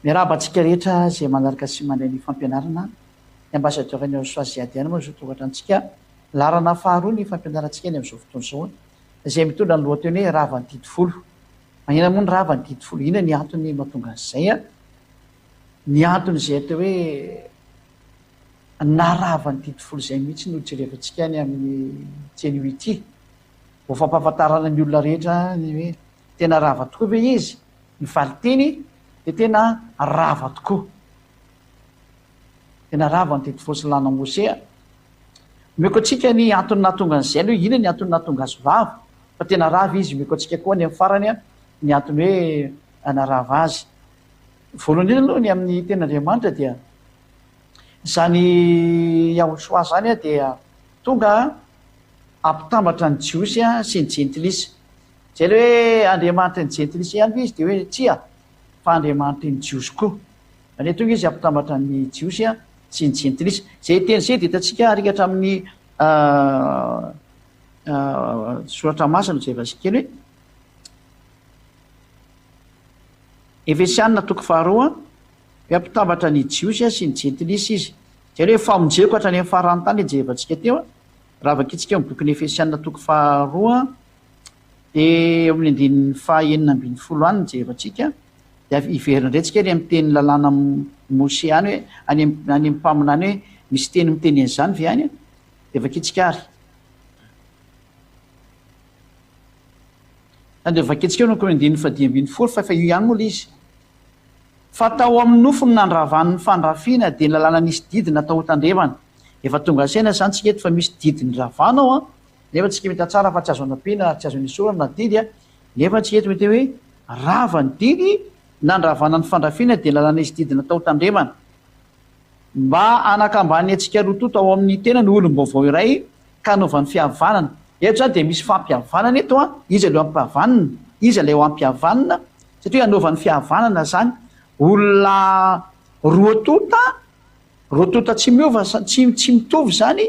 Miarabantsika rehetra izay manaraka sy mandray ny fampianarana ny ambasadeur-ny Soaziadiana moa zao tokatrantsika larana faharoa ny fampianarantsika ny amin'izao fotoana izao izay mitondra ny lohateny hoe ravan'ny didifolo. Magnina moa ny ravan'ny didifolo, inona ny antony mahatonga an'izay a? Ny antony izay atao hoe naravan'ny didifolo izay mihitsy no jerevantsika ny amin'ny tseny ity. Vao fampahafantarana ny olona rehetra ny hoe tena rava tokoa ve izy? Ny valiteny dia tena rava tokoa. Tena rava ny didifolo sy lana Mosea. Meko antsika ny antony nahatonga an'izay hoe inona ny antony nahatonga azy vava? Fa tena rava izy. Meko antsika koa ny amin'ny farany ny antony hoe narava azy. Voalohany indrindra aloha ny amin'ny ten'Andriamanitra dia izany Yahosoa zany dia tonga ampitambatra ny jiosy sy ny jentilisa. Izay ilay hoe Andriamanitra ny jentilisa ihany izy dia hoe tsia fa Andriamanitra ny jiosy koa. Any tonga izy ampitambatra ny jiosy sy ny jentilisa. Izay teny izay dia hitantsika arikatra amin'ny soratra masina izay vasika kely hoe Efesianina toko faharoa hoe ampitambatra ny jiosy sy ny jentilisa izy. Izay hoe famonjeko hatrany amin'ny farany tany jerevantsika teo. Raha vakitsika amin'ny bokin'ny Efesianina toko faharoa dia amin'ny andininy fahaenina ambin'ny folo any jerevantsika dia iverina indray ny amin'ny teny lalàna Mosea any hoe any amin'ny mpaminany hoe misy teny miteny an'izany ve any dia vakitsika ary. Dia vakitsika no andininy fadimy ambin'ny folo fa io ihany moa izy. Fa tao amin'ny nofo ny nandravan'ny fandrafiana dia ny lalàna nisy didiny natao tandremana. Efa tonga saina zany tsika eto fa misy didiny ravanao nefa tsika mety tsara fa tsy azo anapina ary tsy azo nisorana didy nefa tsika eto mety hoe rava ny didy nandravana ny fandrafiana dia lalàna nisy didiny natao tandremana. Mba anakambany antsika roa toto ao amin'ny tena ny olom-baovao iray ka hanaovan'ny fihavanana. Eto zany dia misy fampihavanana eto izy aleo ampihavanana, izy aleo ampihavanana satria hanaovan'ny fihavanana zany olona roa tota tsy miova tsy mitovy zany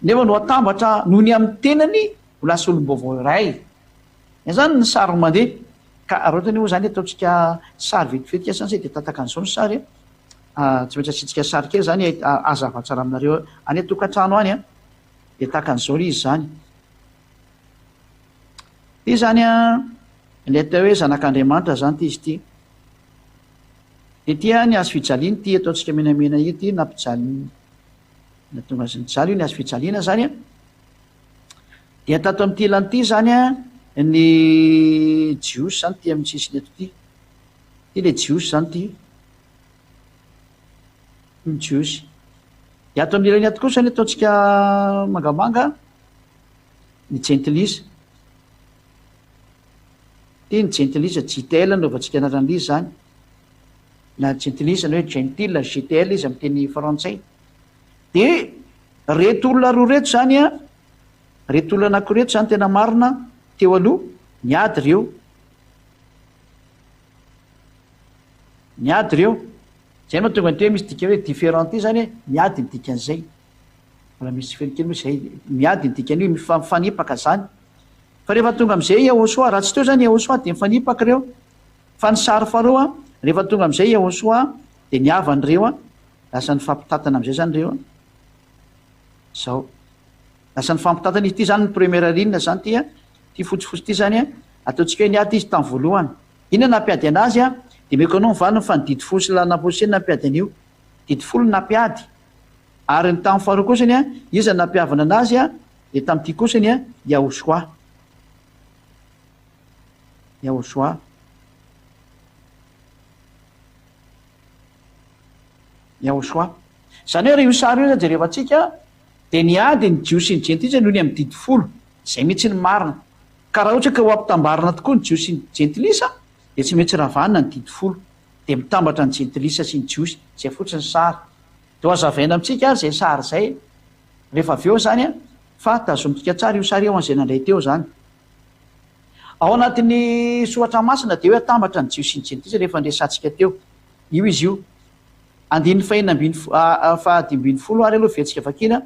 nefa no atambatra noho ny amin'ny tenany ho lasa olom-baovao iray. Zany ny sary mandeha ka raotany moa zany ataontsika sary vetivetika zany zay dia tataka an'izao ny sary tsy maintsy asitsika sary kely zany azavatsara aminareo any tokantrano any dia tahaka an'izao izy zany. Ty zany ilay atao hoe zanak'Andriamanitra zany ty izy ty. Dia ty ny hazo fijaliana ty ataontsika menamena io ty nampijaliana natonga azy nijaly io ny hazo fijaliana zany dia tato amin'ity ilany ity zany ny jiosy zany ty amin'ny sisiny eto ty. Ty ilay jiosy zany ty ny jiosy. Dia ato amin'ny ilany ato kosa zany ataontsika mangamanga ny jentilisa. Ty ny jentilisa JTL naovantsika anaran'izy zany. Na jentilisa na hoe gentil GTL izy amin'ny teny frantsay. Dia reto olona roa reto zany reto olona anankireto zany tena marina teo aloha niady ireo. Niady ireo. Zay no tonga ny teo misy dika hoe différent ty zany miady ny dikan'izay. Mbola misy felikely moa izay miady ny dikan'io mifanipaka zany. Fa rehefa tonga amin'izay Yahosoa raha tsy teo zany Yahosoa dia mifanipaka ireo. Fa ny sary faharoa rehefa tonga amin'izay Yahosoa dia niavana ireo lasa ny fampitatana amin'izay zany ireo zao. Lasa ny fampitatana izy ty zany ny première ligne zany ty fotsifotsy ty zany ataontsika hoe niady izy tamin'ny voalohany. Inona nampiady anazy dia meko anao nyvaliny fa ny didifolo sy lana Mosea nampiady an'io. Didifolo nampiady ary ny tamin'ny faharoa kosany izy nampiavana anazy dia tamin'ity kosany Yahosoa. Yahosoa. Yahosoa. Izany hoe io sary io jerevantsika dia niady ny jiosy sy ny jentilisa noho ny amin'ny didifolo izay mihitsy ny marina. Ka raha ohatra ka ho ampitambarina tokoa ny jiosy sy ny jentilisa dia tsy maintsy ravanina ny didifolo dia mitambatra ny jentilisa sy ny jiosy izay fotsiny sary. Dia hazavaina amintsika izay sary izay rehefa avy eo zany fa tazomitsika tsara io sary eo an'izay nandray teo zany. Ao anatin'ny soratra masina dia hoe atambatra ny jiosy sy ny jentilisa rehefa andresantsika teo. Io izy io. Andininy fahadimy ambin'ny folo ary aloha vetsika vakina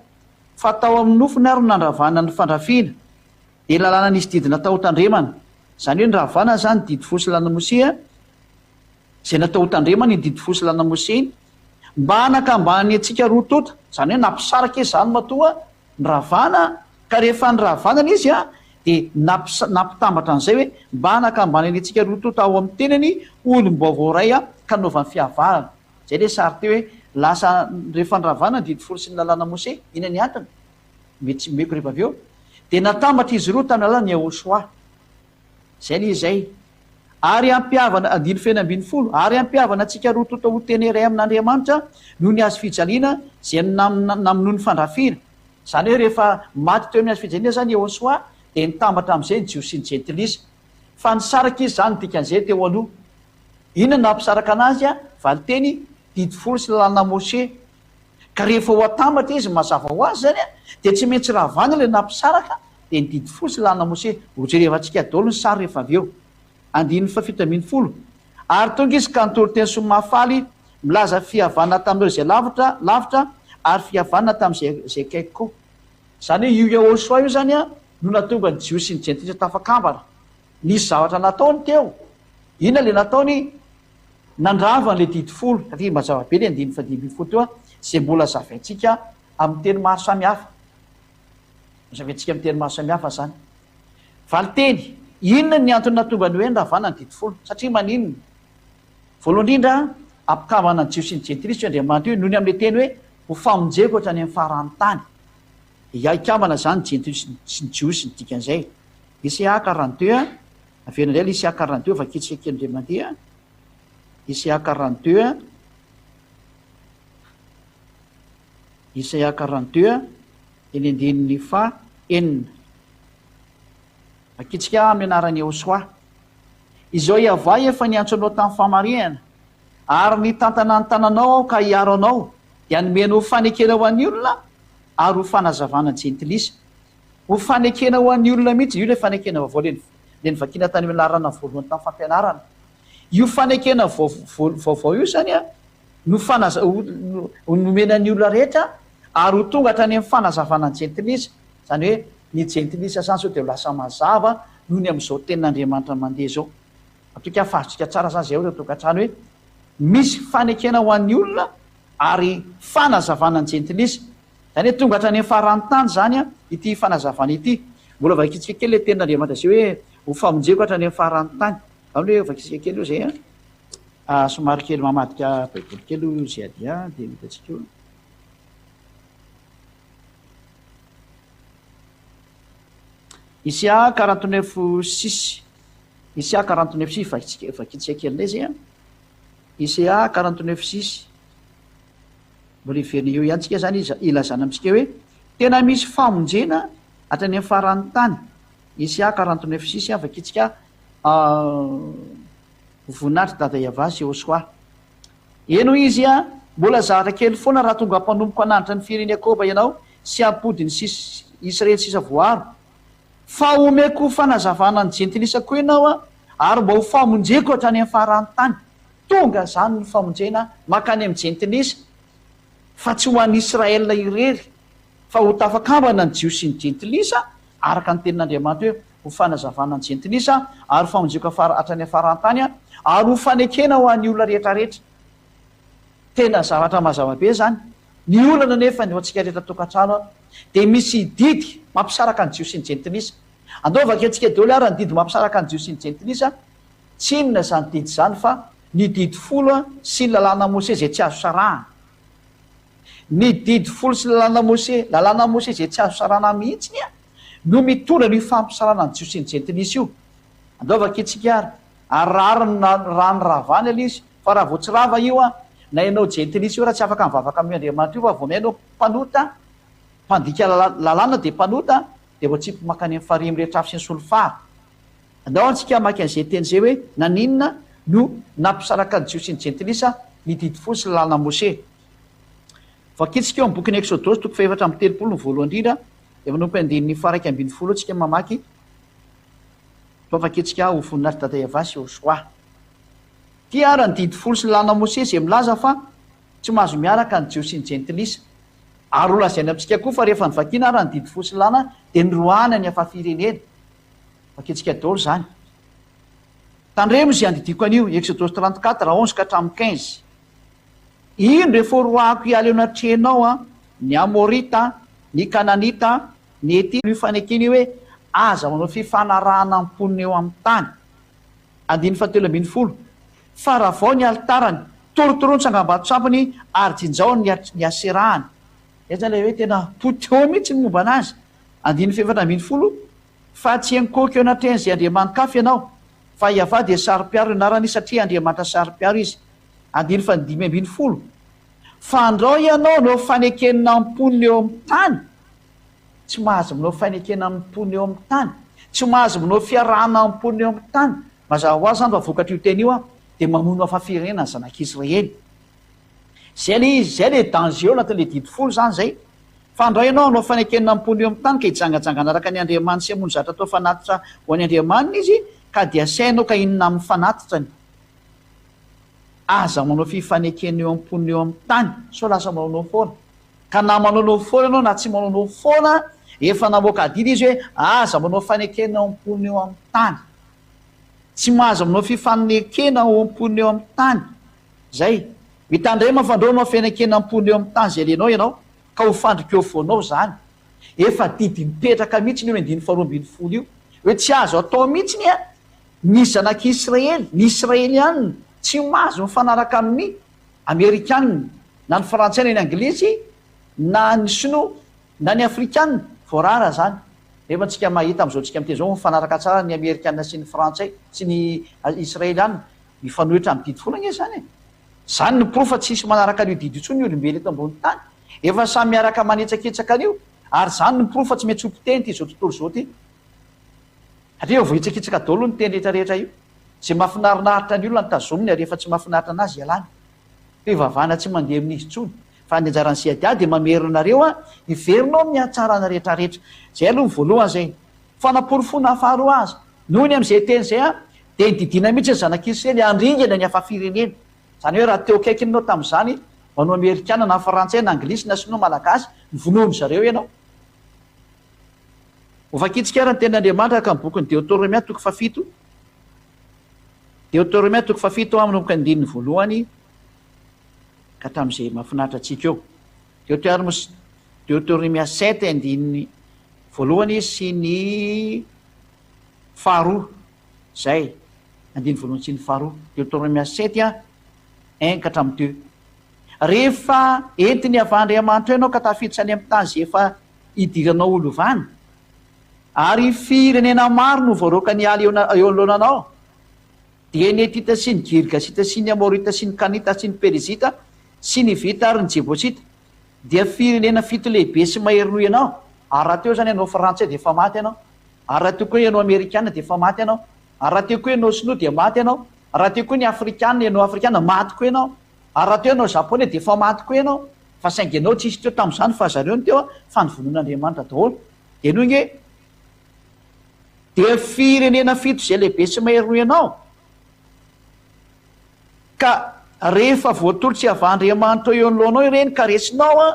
fa tao amin'ny nofony ary nandravana ny fandrafiana dia lalàna nisy didiny natao tandremana. Izany hoe ny ravana zany didifolo sy lana Mosea zay natao tandrema ny didy fosy lana Mose iny mba hanakambany antsika roa tota, zany hoe nampisaraka izy zany matoa nyravana, ka rehefa nyravana izy dia nampitambatra an'izay hoe mba hanakambany any antsika roa tota ao amin'ny tenany olom-baovao ray ka naovany fihavarana. Zay le sary teo hoe lasa rehefa nyravana ny didy fosy sy ny lalàna Mose, ina ny antony mety tsy meko rehefa avy eo dia natambatra izy roa tamin'ny lalàna Yehosoa. Zay le izay ary ampihavana andiny fena ambin'ny folo, ary ampihavana antsika roa tota ho teny iray amin'Andriamanitra noho ny azo fijaliana zay namonoa ny fandrafiana. Zany hoe rehefa maty teo amin'ny azo fijaliana zany Yehosoa dia nitambatra amin'izay ny Jios sy ny Jentilisa, fa nisaraka izy zany dikan'izay teo aloha. Inona nampisaraka anazy valiteny didy folo sy lalàna Mose, ka rehefa ho atambatra izy mazava ho azy zany dia tsy maintsy ravana ilay nampisaraka dia ny didy folo sy lalàna Mose. Rojerevantsika daholo ny sary rehefa avy eo. Andin'ny fafito ambin'ny folo, ary tonga izy ka nitoro teny somafaly milaza fihavanana tamin'ireo zay lavitra ary fihavanana tamin'izay kaiky koa. Zany hoe io Yehosoa io zany no natonga ny Jios sy ny Jentilisa tafakambana. Nisy zavatra nataony teo. Inona le nataony? Nandrava n'ilay didy folo, satria mazava be le andin'ny fadimy ambin'ny folo teo zay mbola zavaintsika amin'ny teny maro samihafa. Zavaintsika amin'ny teny maro samihafa zany. Valiteny, inona ny antony natonga ny hoe nravana ny didy folo? Satria maninona? Voalohany indrindra ampikambana ny Jios sy ny Jentilisa io Andriamanitra io noho ny amin'ilay teny hoe ho famonjeko hatrany amin'ny farany tany. Ikambana zany Jentilisa sy ny Jios ny dikan'izay. Isaia 42, averina indray Isaia 42 vakitsika kely indray mandeha. Isaia 42, Isaia 42 eny andininy faha-enina. Vakitsika amin'ny anaran'ny Yehosoa. Izao iavay efa niantso anao tamin'ny famarinana ary nitantana ny tananao aho ka hiaro anao dia nomenao fanekena ho an'ny olona ary ho fanazavana ny Jentilisa. Ho fanekena ho an'ny olona mihitsy, io ilay fanekena vaovao le nivakiana tany amin'ny lalàna voalohany tamin'ny fampianarana. Io fanekena vaovao io zany no nomena ny olona rehetra ary ho tonga hatrany amin'ny fanazavana ny Jentilisa. Zany hoe ny Jentilisa zany sao dia lasa mazava noho ny amin'izao tenin'Andriamanitra mandeha zao. Atrika fahazitsika tsara zany zay hoe tokantrano hoe misy fanekena ho an'ny olona ary fanazavana ny Jentilisa. Zany hoe tonga hatrany amin'ny farany tany zany ity fanazavana ity. Mbola vakitsika kely le tenin'Andriamanitra zay hoe ho famonjeko hatrany amin'ny farany tany. Zany hoe vakitsika kely io zay somary kely mamadika baiboly kely io zay adia dia mitatsika io. Isaia 49:6, Isaia 49:6 vakitsika kely indray zay Isaia 49:6. Mbola iverina eo ihany tsika zany ilazana amintsika hoe tena misy famonjena hatrany amin'ny farany tany. Isaia 49:6 vakitsika voninahitra dada Iavasy Yehosoa. Eno izy mbola zavatra kely foana raha tonga mpanomboka hananitra ny firenena Jakoba ianao sy ampodiny Israely sisa voaro. Fa omeko fanazavana ny Jentilisa koa ianao ary mba ho famonjeko hatrany amin'ny farany tany. Tonga zany ny famonjena makany amin'ny Jentilisa, fa tsy ho an'ny Israelina irery, fa ho tafakambana ny Jios sy ny Jentilisa araka ny tenin'Andriamanitra hoe ho fanazavana ny Jentilisa ary famonjeko hatrany amin'ny farany tany ary ho fanekena ho an'ny olona rehetrarehetra. Tena zavatra mazava be zany. Ny olana nefa ny antsika rehetra tokantrano dia misy didy mampisaraka ny Jios sy ny Jentilisa. Andao vaketsika daholo ary ny didy mampisaraka ny Jios sy ny Jentilisa. Tsy inona zany didy zany fa ny didy folo sy ny lalàna Mose zay tsy azo sarahana. Ny didy folo sy lalàna Mose zay tsy azo sarahana mihitsy no mitondra ny fampisarana ny Jios sy ny Jentilisa io. Andao vaketsika ary raha ny ravana ilay izy, fa raha vao tsy rava io na ianao Jentilisa io raha tsy afaka mivavaka amin'ny Andriamanitra io fa vao mihainao mpanota, mpandika lalàna dia mpanota dia vao tsy makany amin'ny farihy rehetra afy sy ny solofara. Andao antsika maka an'izay teny zay hoe naninona no nampisaraka ny Jios sy ny Jentilisa ny didy folo sy lalàna Mose. Vakitsika eo amin'ny bokin'ny Exodosy toko faha 7:30 voalohany indrindra dia manompo andininy faha 1:20 tsika mamaky. Vakitsika ho voninahitra dada Iavasy Yehosoa. Ty ara ny didy folo sy ny lalàna Mose zay milaza fa tsy mahazo miaraka ny Jios sy ny Jentilisa. Ary ho lazaina amintsika koa fa rehefa nivakiana ara ny didy folo sy ny lalàna dia nirohana ny hafa firenena. Vakitsika daholo zany. tandremo zay andidiko an'io exodus 34 11 ka hatramin'ny 15 ino rehefa roako ialy eo anatrehnao a ny amorita ny kananita ny ety io fanekeny io hoe aza manao fifanarahana amponina eo amin'ny tany andiny fahatelo ambin'ny folo fa raha vao ny altarany torotoroany sangambato sampany ary jinjao ny aserahany zany le hoe tena poteo mihitsy ny momba anazy andiny fefatra ambin'ny folo fa tsy enkoky eo anatrehan'izay andriamanikafy ianao fa iava dia sary-piaro anarany satria andriamanitra sary-piaro izy andiny fa dimy ambin'ny folo fa andrao ianao no fanekenina amponina eo amin'ny tany tsy mahazo minao fanekena amponina eo amin'ny tany tsy mahazo minao fiarahana amponina eo amin'ny tany mazava ho azy zany fa vokatra io teny io a dia mamono afafirenena ny zanak'Israely zay le izy zay le danger eo anatin'le didy folo zany zay fa andao ianao no fanekenina amponina eo amin'ny tany ka hijangajangana araka ny andriamanitra sy hamono zatra atao fanatitra ho any andriamanina izy ka dia sainao ka inona amin'ny fanatitrany aza manao fifanekena eo amponina eo amin'ny tany so lasa manaonao foana ka na manaonao foana ianao na tsy manaonao foana efa namoaka adidy izy hoe aza manao fanekena eo amponina eo amin'ny tany tsy mahazo manao fifanekena eo amponina eo amin'ny tany zay mitandray mafandraonao fanekena amponina eo amin'ny tany zay lenao ianao ka ho fandrika eo foanao zany efa didy mipetraka mihitsy ny eo andiny faharoa ambin'ny folo io hoe tsy azo atao mihitsy ny a ny zanak'Israely ny israelianina tsy mahazo mifanaraka amin'ny amerikanina na ny frantsaina ny anglisy na ny sinoa na ny afrikanina voarara zany rehefa tsika mahita am'izao tsika miteny zao mifanaraka tsara ny amerikanina sy ny frantsay sy ny israelianina mifanohitra amin'ny didy folana zany e zany ny profa tsisy manaraka an'io didy itsony ny olombelo eto ambony tany efa samy miaraka manetsaketsaka an'io ary zany ny profa tsy maintsy ompiteny ty zao tontolo zao ty satria vohitsakitsaka daholo ny teny rehetrarehetra io zay mahafinarinaritra ny olona ny tazominy rehefa tsy mahafinaritra anazy ialany fivavahana tsy mandeha amin'izy tsony fa ny anjarany siadiady dia mamerionareo a iverinao amin'ny atsarana rehetrarehetra zay aloha ny voalohany zay fanaporofona hafaharoa azy noho ny am'izay teny zay a dia nydidina mihitsy ny zanak'Israely andringana ny hafafirenena zany hoe raha teo akaikinao tamin'izany manao amerikana na frantsay na anglisy na sinoa malagasy nyvonoany zareo ianao hofakitsika ara ny tenyandriamanitra ka ny bokyny Deutéronomia toko fafito Deutéronomia toko fafito amin'ny boka andininy voalohany ka hatramin'izay mahafinaritra antsika eo Deutéronomia 7 andininy voalohany sy ny faharoa zay andiny voalohany sy ny faharoa Deutéronomia 7 a 1 ka hatramin'ny 2 rehefa entiny avandriamanitra ianao ka tafiditsany amin'ny tany zay efa idiranao olovany ary firenena maro no voaroaka ny aly eo anoloananao dia ny Etita sy ny Girgasita sy ny Amorita sy ny Kanita sy ny Perizita sy ny Vita ary ny Jebosita dia firenena fito lehibe sy mahery ianao ary raha teo zany ianao frantsay dia efa maty ianao ary raha teo koa ianao amerikana dia efa maty ianao ary raha teo koa ianao sinoa dia maty ianao raha teo koa ny afrikana ianao afrikana maty koa ianao ary raha teo ianao japonais dia efa maty koa ianao fa saingy ianao tsisy teo tamin'izany fa zareo ny teo fa nyvonon'Andriamanitra daholo dia noho nge dia firenena fito zay lehibe sy mahery ianao ka rehefa voatolotsy avandriamanitra eo anoloanao ireny ka resinao a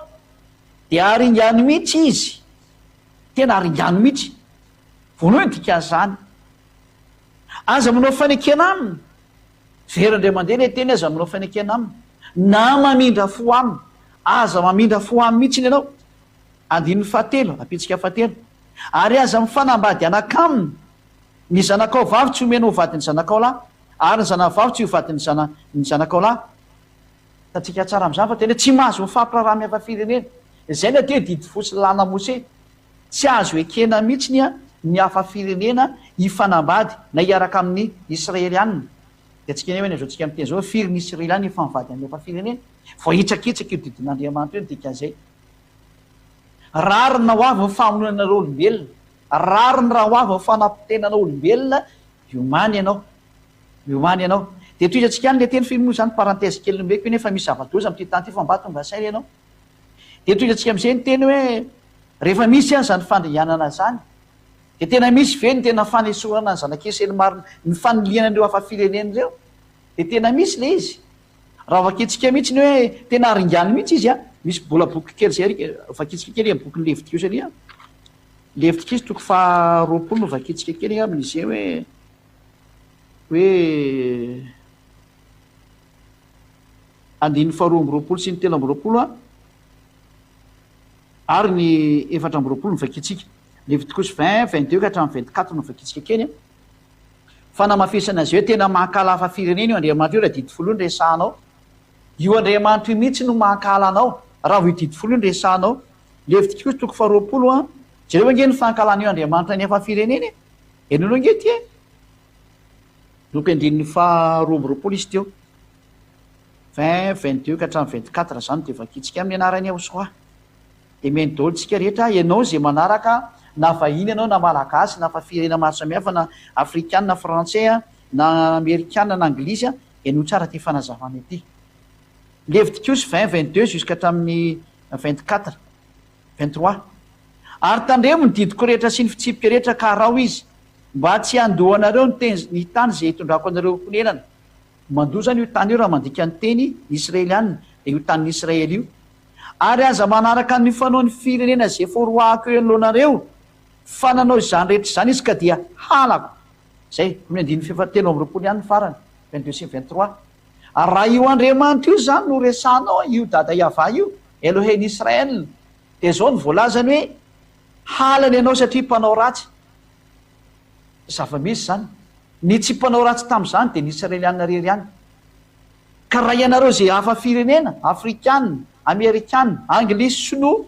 dia aringany mihitsy izy tena aringany mihitsy voanohy dikan'izany aza manao fanekena aminy verandray mandeha le teny aza manao fanekena aminy na mamindra fo aminy aza mamindra fo aminy mihitsy ny ianao andininy fahatelo apitsika fahatelo ary aza mifanambady anakaminy ny zanakao vavy tsy homena ho vadiny zanakao lahy ary ny zanavavy tsy ho vadiny ny zanakao lahy tatsika tsara amin'izany fa tena tsy mahazo mifampiraraha miafa firenena zay ny ateo didy fosy lana mose tsy azo ekena mihitsy ny hafa firenena hifanambady na hiaraka amin'ny israelianina dia tsika hoe zao tsika miteny zao firiny israelianina hifanambady amin'ny hafa firenena voahitsakitsaka io didin'Andriamanitra io dikan'izay rarina ho avy ny famononana olombelona rariny raha ho avy ny fanapitenana olombelona iomany ianao dia toy izatsika any le teny filmoa zany parantèse kely nombeko nefa misy zava-doza amin'ity tany ity fa mba tonga saina ianao dia toy izatsika amin'izay ny teny hoe rehefa misy any zany fandrianana zany dia tena misy ve ny tena fanesorana ny zanak'Israely maro ny faniliana an'ireo hafa firenena ireo dia tena misy le izy raha vakitsika mihitsy ny hoe tena aringany mihitsy izy a misy bola boky kely zay vakitsika kely amin'ny bokyny Levitikos ary a Levitikos toko faharoapolo no vakitsika kely amin'izay hoe hoe andiny faharoa amby roapolo sy ny telo amby roapolo a ary ny efatra amby roapolo novakitsika levitikosy 20-22 ka hatramin'ny 24 novakitsika keny a fa namafisana azy hoe tena mahakala hafa firenena io andriamanitra io raha didi folo io ny resanao io andriamanitra io mihitsy no mahakala anao raha vo didi folo io ny resanao levitikosy toko faharoapolo a jereo ange ny fankalana io andriamanitra ny hafa firenena enonao ange ty loko andrininy faharoa amby roapolo izy teo 20-22 ka hatramin'ny 24 zany de vakitsika amin'ny anarany aosoa de meny daholo tsika rehetra ianao zay manaraka na vahiny ianao na malagasy na fa firenena maro samihafa na afrikana na français a na amerikana na anglisy a ianao tsara ty fanazavana aty levitikosy 20-22 jusqu'à hatramin'ny 24-23 ary tandremo ny didiko rehetra sy ny fitsipika rehetra ka rao izy mba tsy andohanareo ny tany zay hitondrako anareo konenana mandoa zany io tany io raha mandika ny teny israelianina de io tanin'ny israely io ary aza manaraka ny fanao ny firenena zay foroako eo anoloanareo fa nanao zany rehetra zany izy ka dia halako zay amin'ny andiny fifatelo amby roapolo ihany ny farany 22 sy 23 raha io andriamanitra io zany no resanao io dada iava io eloheny israel de zao ny voalazany hoe halany ianao satria mpanao ratsy zava-misy zany ny tsy mpanao ratsy tam'zany de ny israelianina rery ihany ka raha ianareo zay hafa firenena afrikana amerikana anglisy sinoa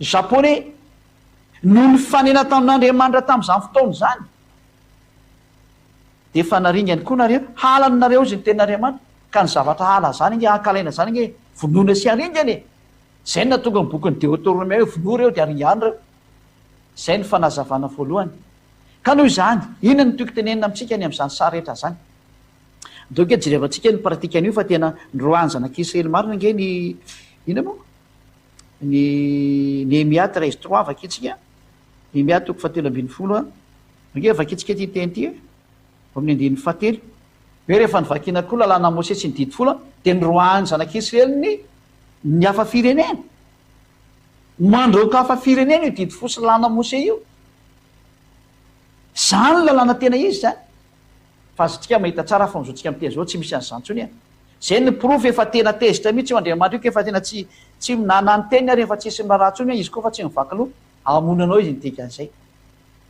japonais no ny fanena tamin'andriamanitra tam'izany fotaony zany de efa naringany koa nareo halany nareo zy ny tenin'andriamanitra ka ny zavatra hala zany nge ankalaina zany nge vonoana sy aringany zay na tonga ny bokyny Deutéronome hoe vonoa reo de aringany reo zay ny fanazavana voalohany ka noho izany inona ny toky tenenina amitsika ny am'izany sary rehetra zany donc jerevantsika ny pratikany io fa tena ndroany zanak'Israely marina nge ny ina moa ny Néhémia 13-3 vakitsika Néhémia toko 17 a nge vakitsika ty teny ty amin'ny andiny fahatelo hoe rehefa nivakina koa lalàna Mose sy ny didi folo de ndroany zanak'Israely ny hafa firenena mandroaka hafa firenena io didi folo sy lalàna Mose io zany lalàna tena izy zany fa azotsika mahita tsara fa mizotsika am'teny zao tsy misy an'zany tsony zay ny proof efa tena tezitra mihitsy io andriamanitra io kefa tena tsy minana ny teniny rehefa tsisy maratsony izy koa fa tsy mivaky aloha hamonanao izy nydikan'izay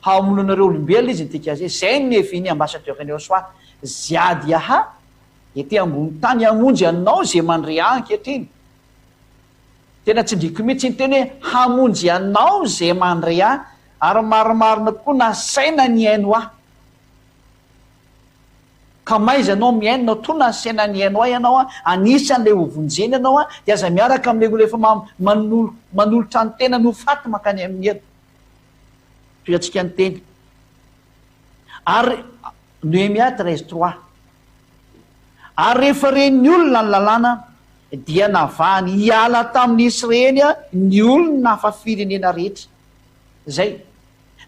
hamonanareo olombelona izy nydikan'izay zay ny eviny ambassadeur-ny Yoshua ziady aha ety ambony tany hamonjy anao zay mandre ankehitriny tena tsy ndriko mihitsy ny teny hoe hamonjy anao zay mandre a ary maromarina koa nasaina ny aino ahy ka maiza anao miainonao to nasaina ny aino ahy ianao a anisan'lay hovonjeny ianao a de aza miaraka am'lay olo efa manolotra ny tena no faty makany amin'ny elo toatsika ny teny ary Néhémia 13-3 ary rehefa reny olona ny lalàna dia navahany hiala tamin'ny Israely a ny olona hafa firenena rehetra zay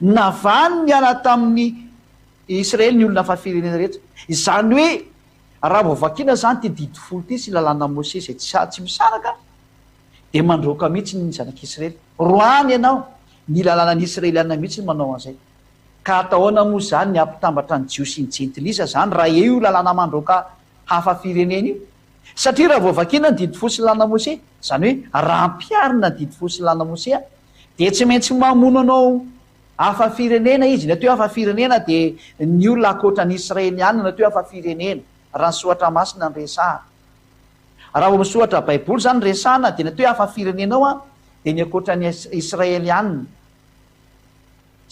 navahany niala tamin'ny Israely ny olona hafa firenena rehetra izany hoe raha voavakina zany ty didi folo ty sy lalàna Mose zay tsy misaraka de mandroaka mihitsy ny zanak'Israely roany ianao ny lalànany israelianina mihitsy ny manao an'izay ka atahoana moa zany ny ampitambatra ny jio sy ny jentilisa zany raha io lalàna mandroaka hafa firenena io satria raha voavakina ny didi folo sy lalàna Mose zany hoe raha ampiarina ny didi folo sy lalàna Mose a de tsy maintsy mamono anao hafa firenena izy nateo hafa firenena de ny olona akoatran'ny israelianina nateo hafa firenena raha ny soatra masina ny resaha raha vo misoatra baiboly zany resahana de nateo hafa firenenao a de ny akoatran'ny israelianina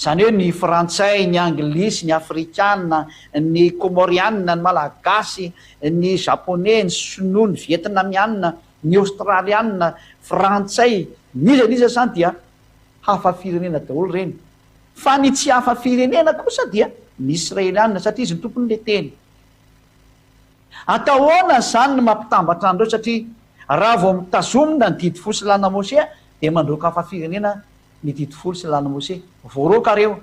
zany hoe ny frantsay ny anglisy ny afrikana ny comorianina ny malagasy ny japonais ny sinoa ny vietnamianina ny australianina frantsay nizaniza zany dia hafa firenena daholo reny fa ny tsy hafa firenena kosa dia ny israelianina satria izy ny tompon'le teny atahoana zany ny mampitambatra andreo satria raha vao mitazomina ny didi folo sy lalàna Mose de mandroaka hafa firenena ny didi folo sy lalàna Mose voaroaka reo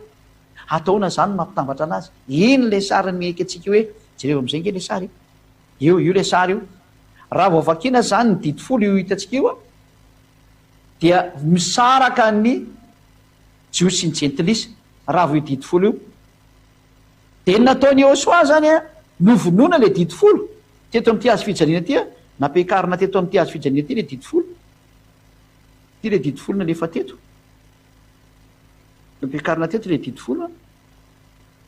atahoana zany ny mampitambatra anazy iny le sary mieky atsika hoe jereo am'izay nge le sary io le sary io raha vao vakina zany ny didi folo io hitatsika io a dia misaraka ny jio sy ny jentilisa raha vo io didi folo io de nataony Ôsoa zany a novonoana le didi folo teto am'ty azo fijaliana ty a nampiakarina teto am'ty azo fijaliana ty le didi folo ty le didi folo na lefa teto nampiakarina teto le didi folo a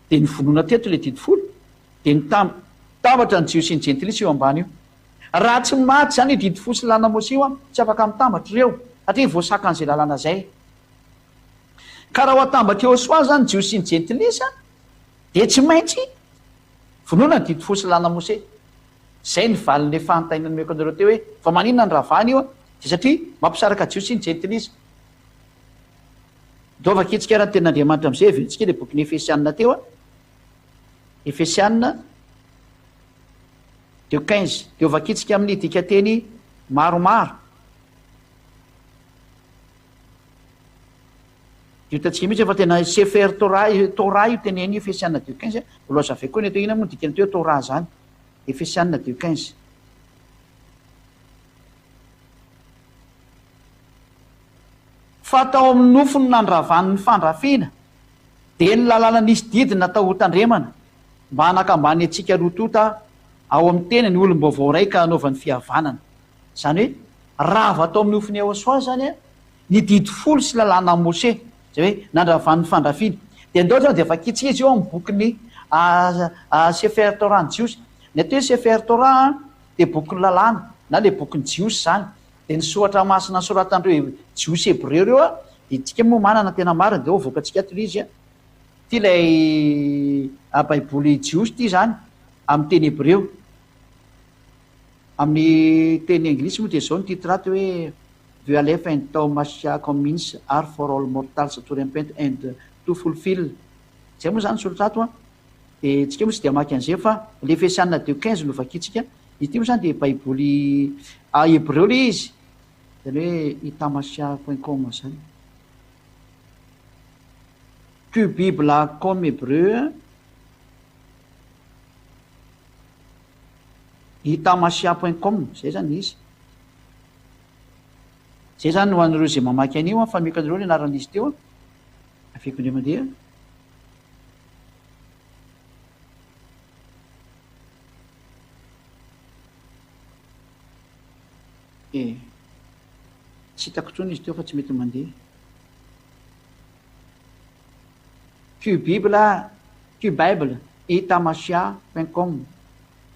de nyvonoana teto le didi folo de nytambatra ny jio sy ny jentilisa eo ambany io raha tsy maty zany didi folo sy lalàna mose io a tsy afaka mitambatra ireo satria voasaka an'izay lalàna zay ka raha ho atambatra Ôsoa zany jio sy ny jentilisa de tsy maintsy vonoana ny didi folo sy lalàna mose zay ny valin'le fantainany meko anareo teo hoe fa maninona ny ravany io a de satria mampisaraka jio sy ny jentilisa dova kitsika raha ten'Andriamanitra am'izay ventsika le boky ny Efesianina teo a Efesianina de 15 de ovakitsika amin'ny dika teny maromaro iotantsika mihitsy fa tena sefer Torah io teneny Efesianina de 15 loaza ave koa ny atao ina moa dikany teo Torah zany Efesianina de 15 fa tao amin'ny nofo no nandravan'ny fandrafiana de ny lalàna nisy didina tao hotandremana mba hanakambany atsika rotota ao amin'ny tena ny olom-baovao ray ka hanaovan'ny fihavanana zany hoe rava tao amin'ny nofony Ôsoa zany a ny didi folo sy lalàna Mose zay hoe nandravan'ny fandrafiana de ndao zany de efa kitsika izy eo amin'ny bokyny Sefer Torah ny Jiosy ny atao hoe Sefer Torah de bokyny lalàna na le bokyny Jiosy zany de ny soratra masina soratandreo Jiosy Hebreo reo a de tsika moa manana tena marina de vokatsika ato izy a ty lay baiboly Jiosy ty zany amin'ny teny Hebreo amin'ny teny Anglisy moa de zao ny titrate hoe the aleph and tau Messiah means are for all mortals to repent and to fulfill zay moa zany solotrato a de tsika moa tsy de maky an'izay fa le Efesianina de 15 no vakitsika ity moa zany de baiboly Hebreo le izy zany hoe itamassia.com zany que Bible comme Hébreu itamassia.com zay zany izy zay zany ho an'ireo zay mamaky an'io a fa meko an'ireo le anaran'izy teo a afeko indray mandeha tsy hitako tsony izy teo fa tsy mety mandeha Bible itamassia.com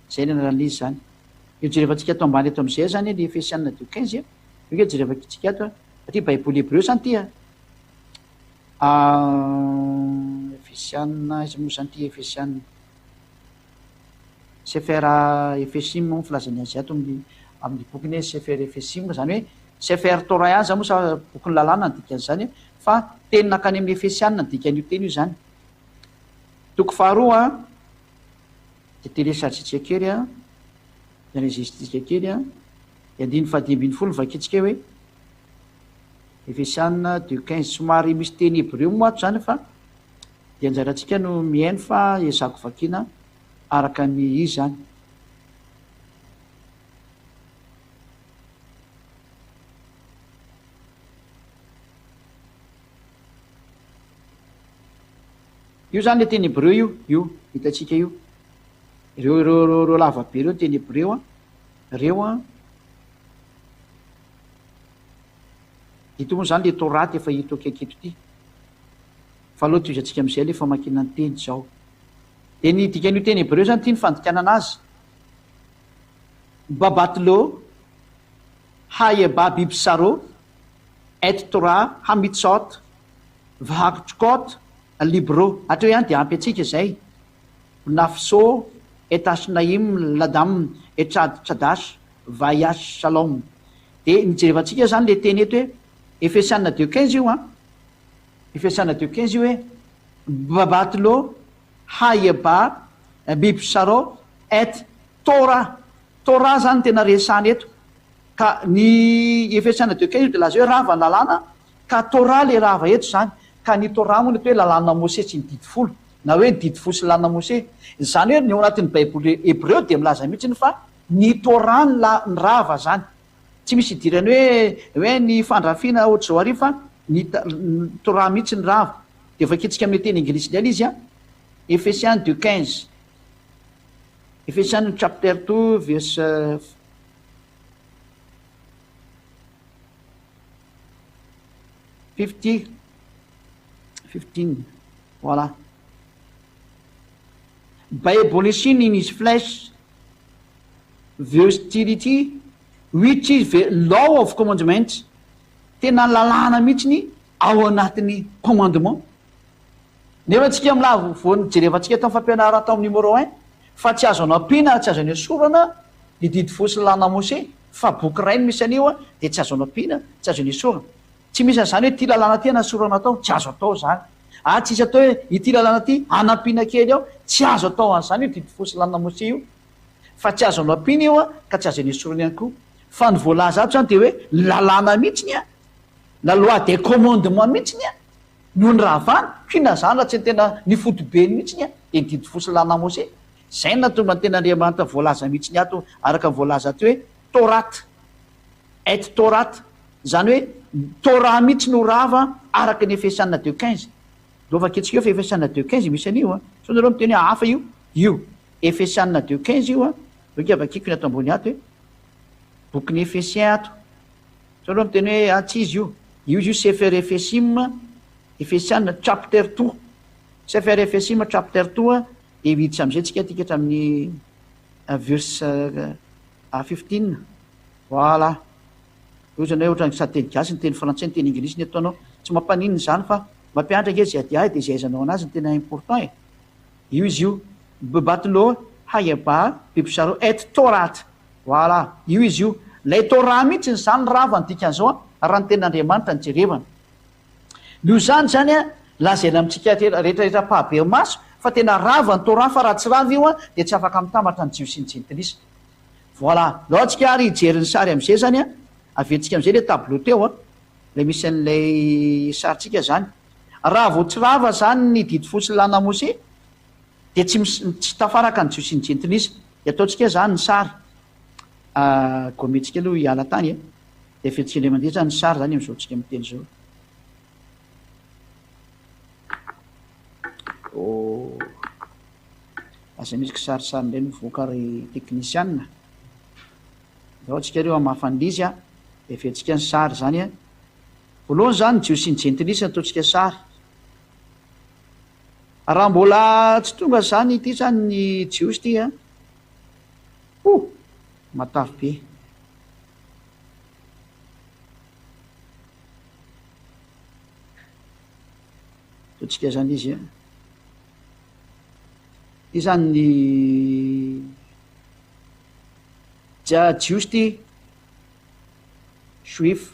zay le anaran'izy zany io jerevantsika ato ambany eto am'izay zany le Efesianina de 15 a io jerevantsika ato satria baiboly Hebreo zany ty a Efesianina izy moa zany ty Efesianina Sefer Efesim moa filazany azy ato amin'ny bokyny hoe Sefer Efesim zany hoe Sefer Torah ihany zany moa sa bokyny lalàna ny dikany zany fa teny nakany amin'ny Efesianina ny dikan'io teny io zany toko faharoa de telesaritsika kely a enregistritsika kely a de andiny fahadiambiny folo vakitsika hoe Efesianina de 15 somary misy teny Hebreo moa ato zany fa de anjaratsika no mihaino fa ezako vakina araka ny izy zany io zany le teny Hebreo io hitatsika io ireo lavabe reo teny Hebreo a reo a ito moa zany le Torah efa hito aketo ty fa aloha toizatsika am'izay le famakina ny teny zao de ny dikan'io teny Hebreo zany ty ny fandikanana azy babatlo hayeba bibsaro et Torah hamitsot vahakotrokot libro atreo ihany de ampy atsika zay nafso etasnaim ladam etradash vayas shalom de nijerevantsika zany le teny eto hoe Efesianina de 15 io a Efesianina de 15 io hoe babatlo hayeba bibsaro et Torah zany tena resany eto ka ny Efesianina de 15 io de laza hoe rava ny lalàna ka Torah le rava eto zany ka ny Torah moa ny hoe lalàna Mose tsy ny didi folo na hoe ny didi folo sy lalàna Mose zany hoe ny ao anatin'ny baiboly Hebreo de milaza mihitsy fa ny Torah ny rava zany tsy misy idirany hoe ny fandrafiana ohatr'izao ary fa ny Torah mihitsy ny rava de vakitsika amin'ny teny Anglisy ndray izy a Ephésiens 2:15. Ephésiens chapter 2 verse 15. Voilà. By abolishing in his flesh the hostility which is the law of commandment, tena lalàna mihitsiny ao anatin'ny commandement. Nefa tsika amilay voany jerevantsika tamin'ny fampianarana tao amin'ny numéro 1 fa tsy azo anao ampiana, tsy azo any esorana ny didy fosy lana Mose, fa boky ray no misy anio dia tsy azo anao ampiana, tsy azo any esorana. Tsy misy an'izany hoe ity lalàna ty anasorana atao, tsy azo atao zany. Tsy isy atao hoe ity lalàna ty anampiana kely ao, tsy azo atao an'izany io didy fosy lana Mose io, fa tsy azo anao ampiana io ka tsy azo any esorana ihany koa. Fa ny voalaza ato zany dia hoe lalàna mihitsiny la loi des commandements mihitsiny noho ny ravana, mpiana zany raha tsy ny tena ny fotobeny mihitsiny dia ny didy fosy lana Mose. Zay natonga ny tena Andriamanitra voalaza mihitsiny ato araka voalaza ato hoe torate, et torate, zany hoe Torah mihitsy no rava araka ny Ephésiens 2:15. Lovaketsika eo fa Ephésiens 2:15 misy an'io so nareo miteny hafa io Ephésiens 2:15 io loka vakiko ny ato ambony ato hoe boky ny Ephésiens ato so nareo miteny hoe tsy izy io Sefer Ephésim, Ephésiens chapter 2, Sefer Ephésim chapter 2 dia hiditsy am'izay tsika tika hatramin'ny verse 15. Voilà. Ohatrany hoe ohatrany sady teny gasy ny teny frantsay ny teny anglisy ny ataonao tsy mampanininy zany fa mampianatra kely zay adia dia zay aizanao anazy ny tena important io izy io bebatlo hayaba bibsaro et torate. Voilà, io izy io lay Torah mihitsy ny zany rava ny dikan'izao raha ny ten'Andriamanitra ny jerevana. Io zany lazaina amintsika rehetrarehetra pahabe maso fa tena rava ny Torah, fa raha tsy rava io dia tsy afaka mitambatra ny jios sy ny jentilisa. Voilà, lao tsika ary hijeryn'ny sary am'izay zany aventsika am'izay le tableau teo le misy an'ilay saritsika zany. Raha vao tsy rava zany ny didy fosy lana Mose dia tsy tafaraka ny jios sy ny jentilisa. Dia ataontsika zany ny sary gomentsika aloha hiala tany dia fetsika le mandeha zany ny sary zany am'izao tsika miteny zao. Asa misy kisarisary indray mivoaka ry teknisianina zao tsika ireo amafandrizy dia fetsika ny sary zany voalohany zany jios sy ny jentilisa ataontsika sary. Raha mbola tsy tonga zany ity zany ny jios ty matavy be. Ataontsika zany izy ity zany ny jios ty juif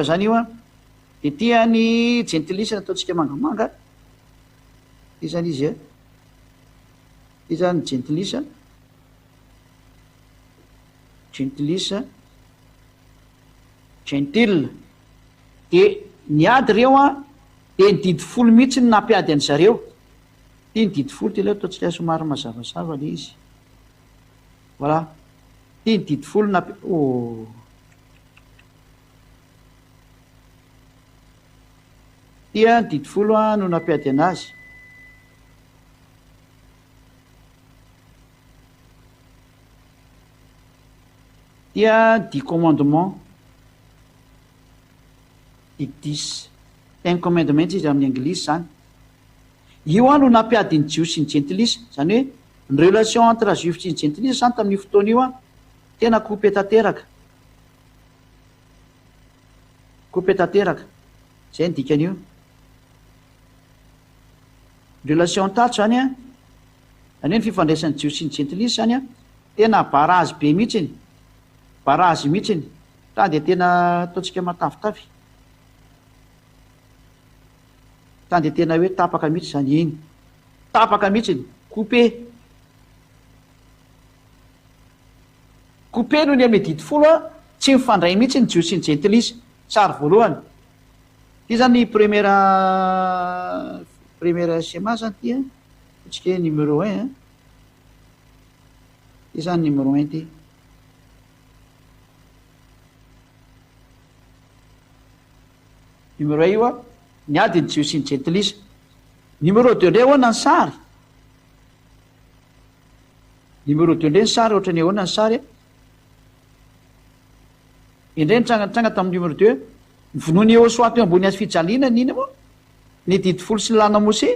zany io dia ty ny jentilisa ataontsika mangamanga. Ty zany izy ty zany jentilisa gentil dia ny ady ireo dia ny didy folo mihitsy ny nampiady an' zareo. Ty ny didy folo ty ileo ataontsika somary mazavazava le izy. Voilà, ty ny didy folo tia ny didy folo no nampiady anazy. Tia 10 commandement, 10 commandement izy amin'ny anglisy zany. Io no nampiady ny jios sy ny jentilisa, zany hoe ny relation entre juif sy ny jentilisa zany tamin'io fotoana io tena coupé tanteraka. Zay ny dikan'io. Relation tato zany zany hoe ny fifandraisan'ny jios sy ny jentilisa zany tena barazy be mihitsiny, barazy mihitsiny, ta dia tena ataontsika matavitavy, ta dia tena hoe tapaka mihitsy zany iny, tapaka mihitsiny, coupé noho ny amin'ny didy folo tsy mifandray mihitsy ny jios sy ny jentilisa. Sary voalohany ty zany première schéma zany ty ataontsika hoe numéro 1 ty zany numéro 1 ty. Numéro 1 io ny ady ny jios sy ny jentilisa. Numéro 2 indray ahoana ny sary. Numéro 2 indray ny sary ohatrany ahoana ny sary. Indray nitsangatranga tamin'ny numéro 2 vonoiny eo soato ambony azy fijaliana nina moa ny didy folo sy ny lana mose.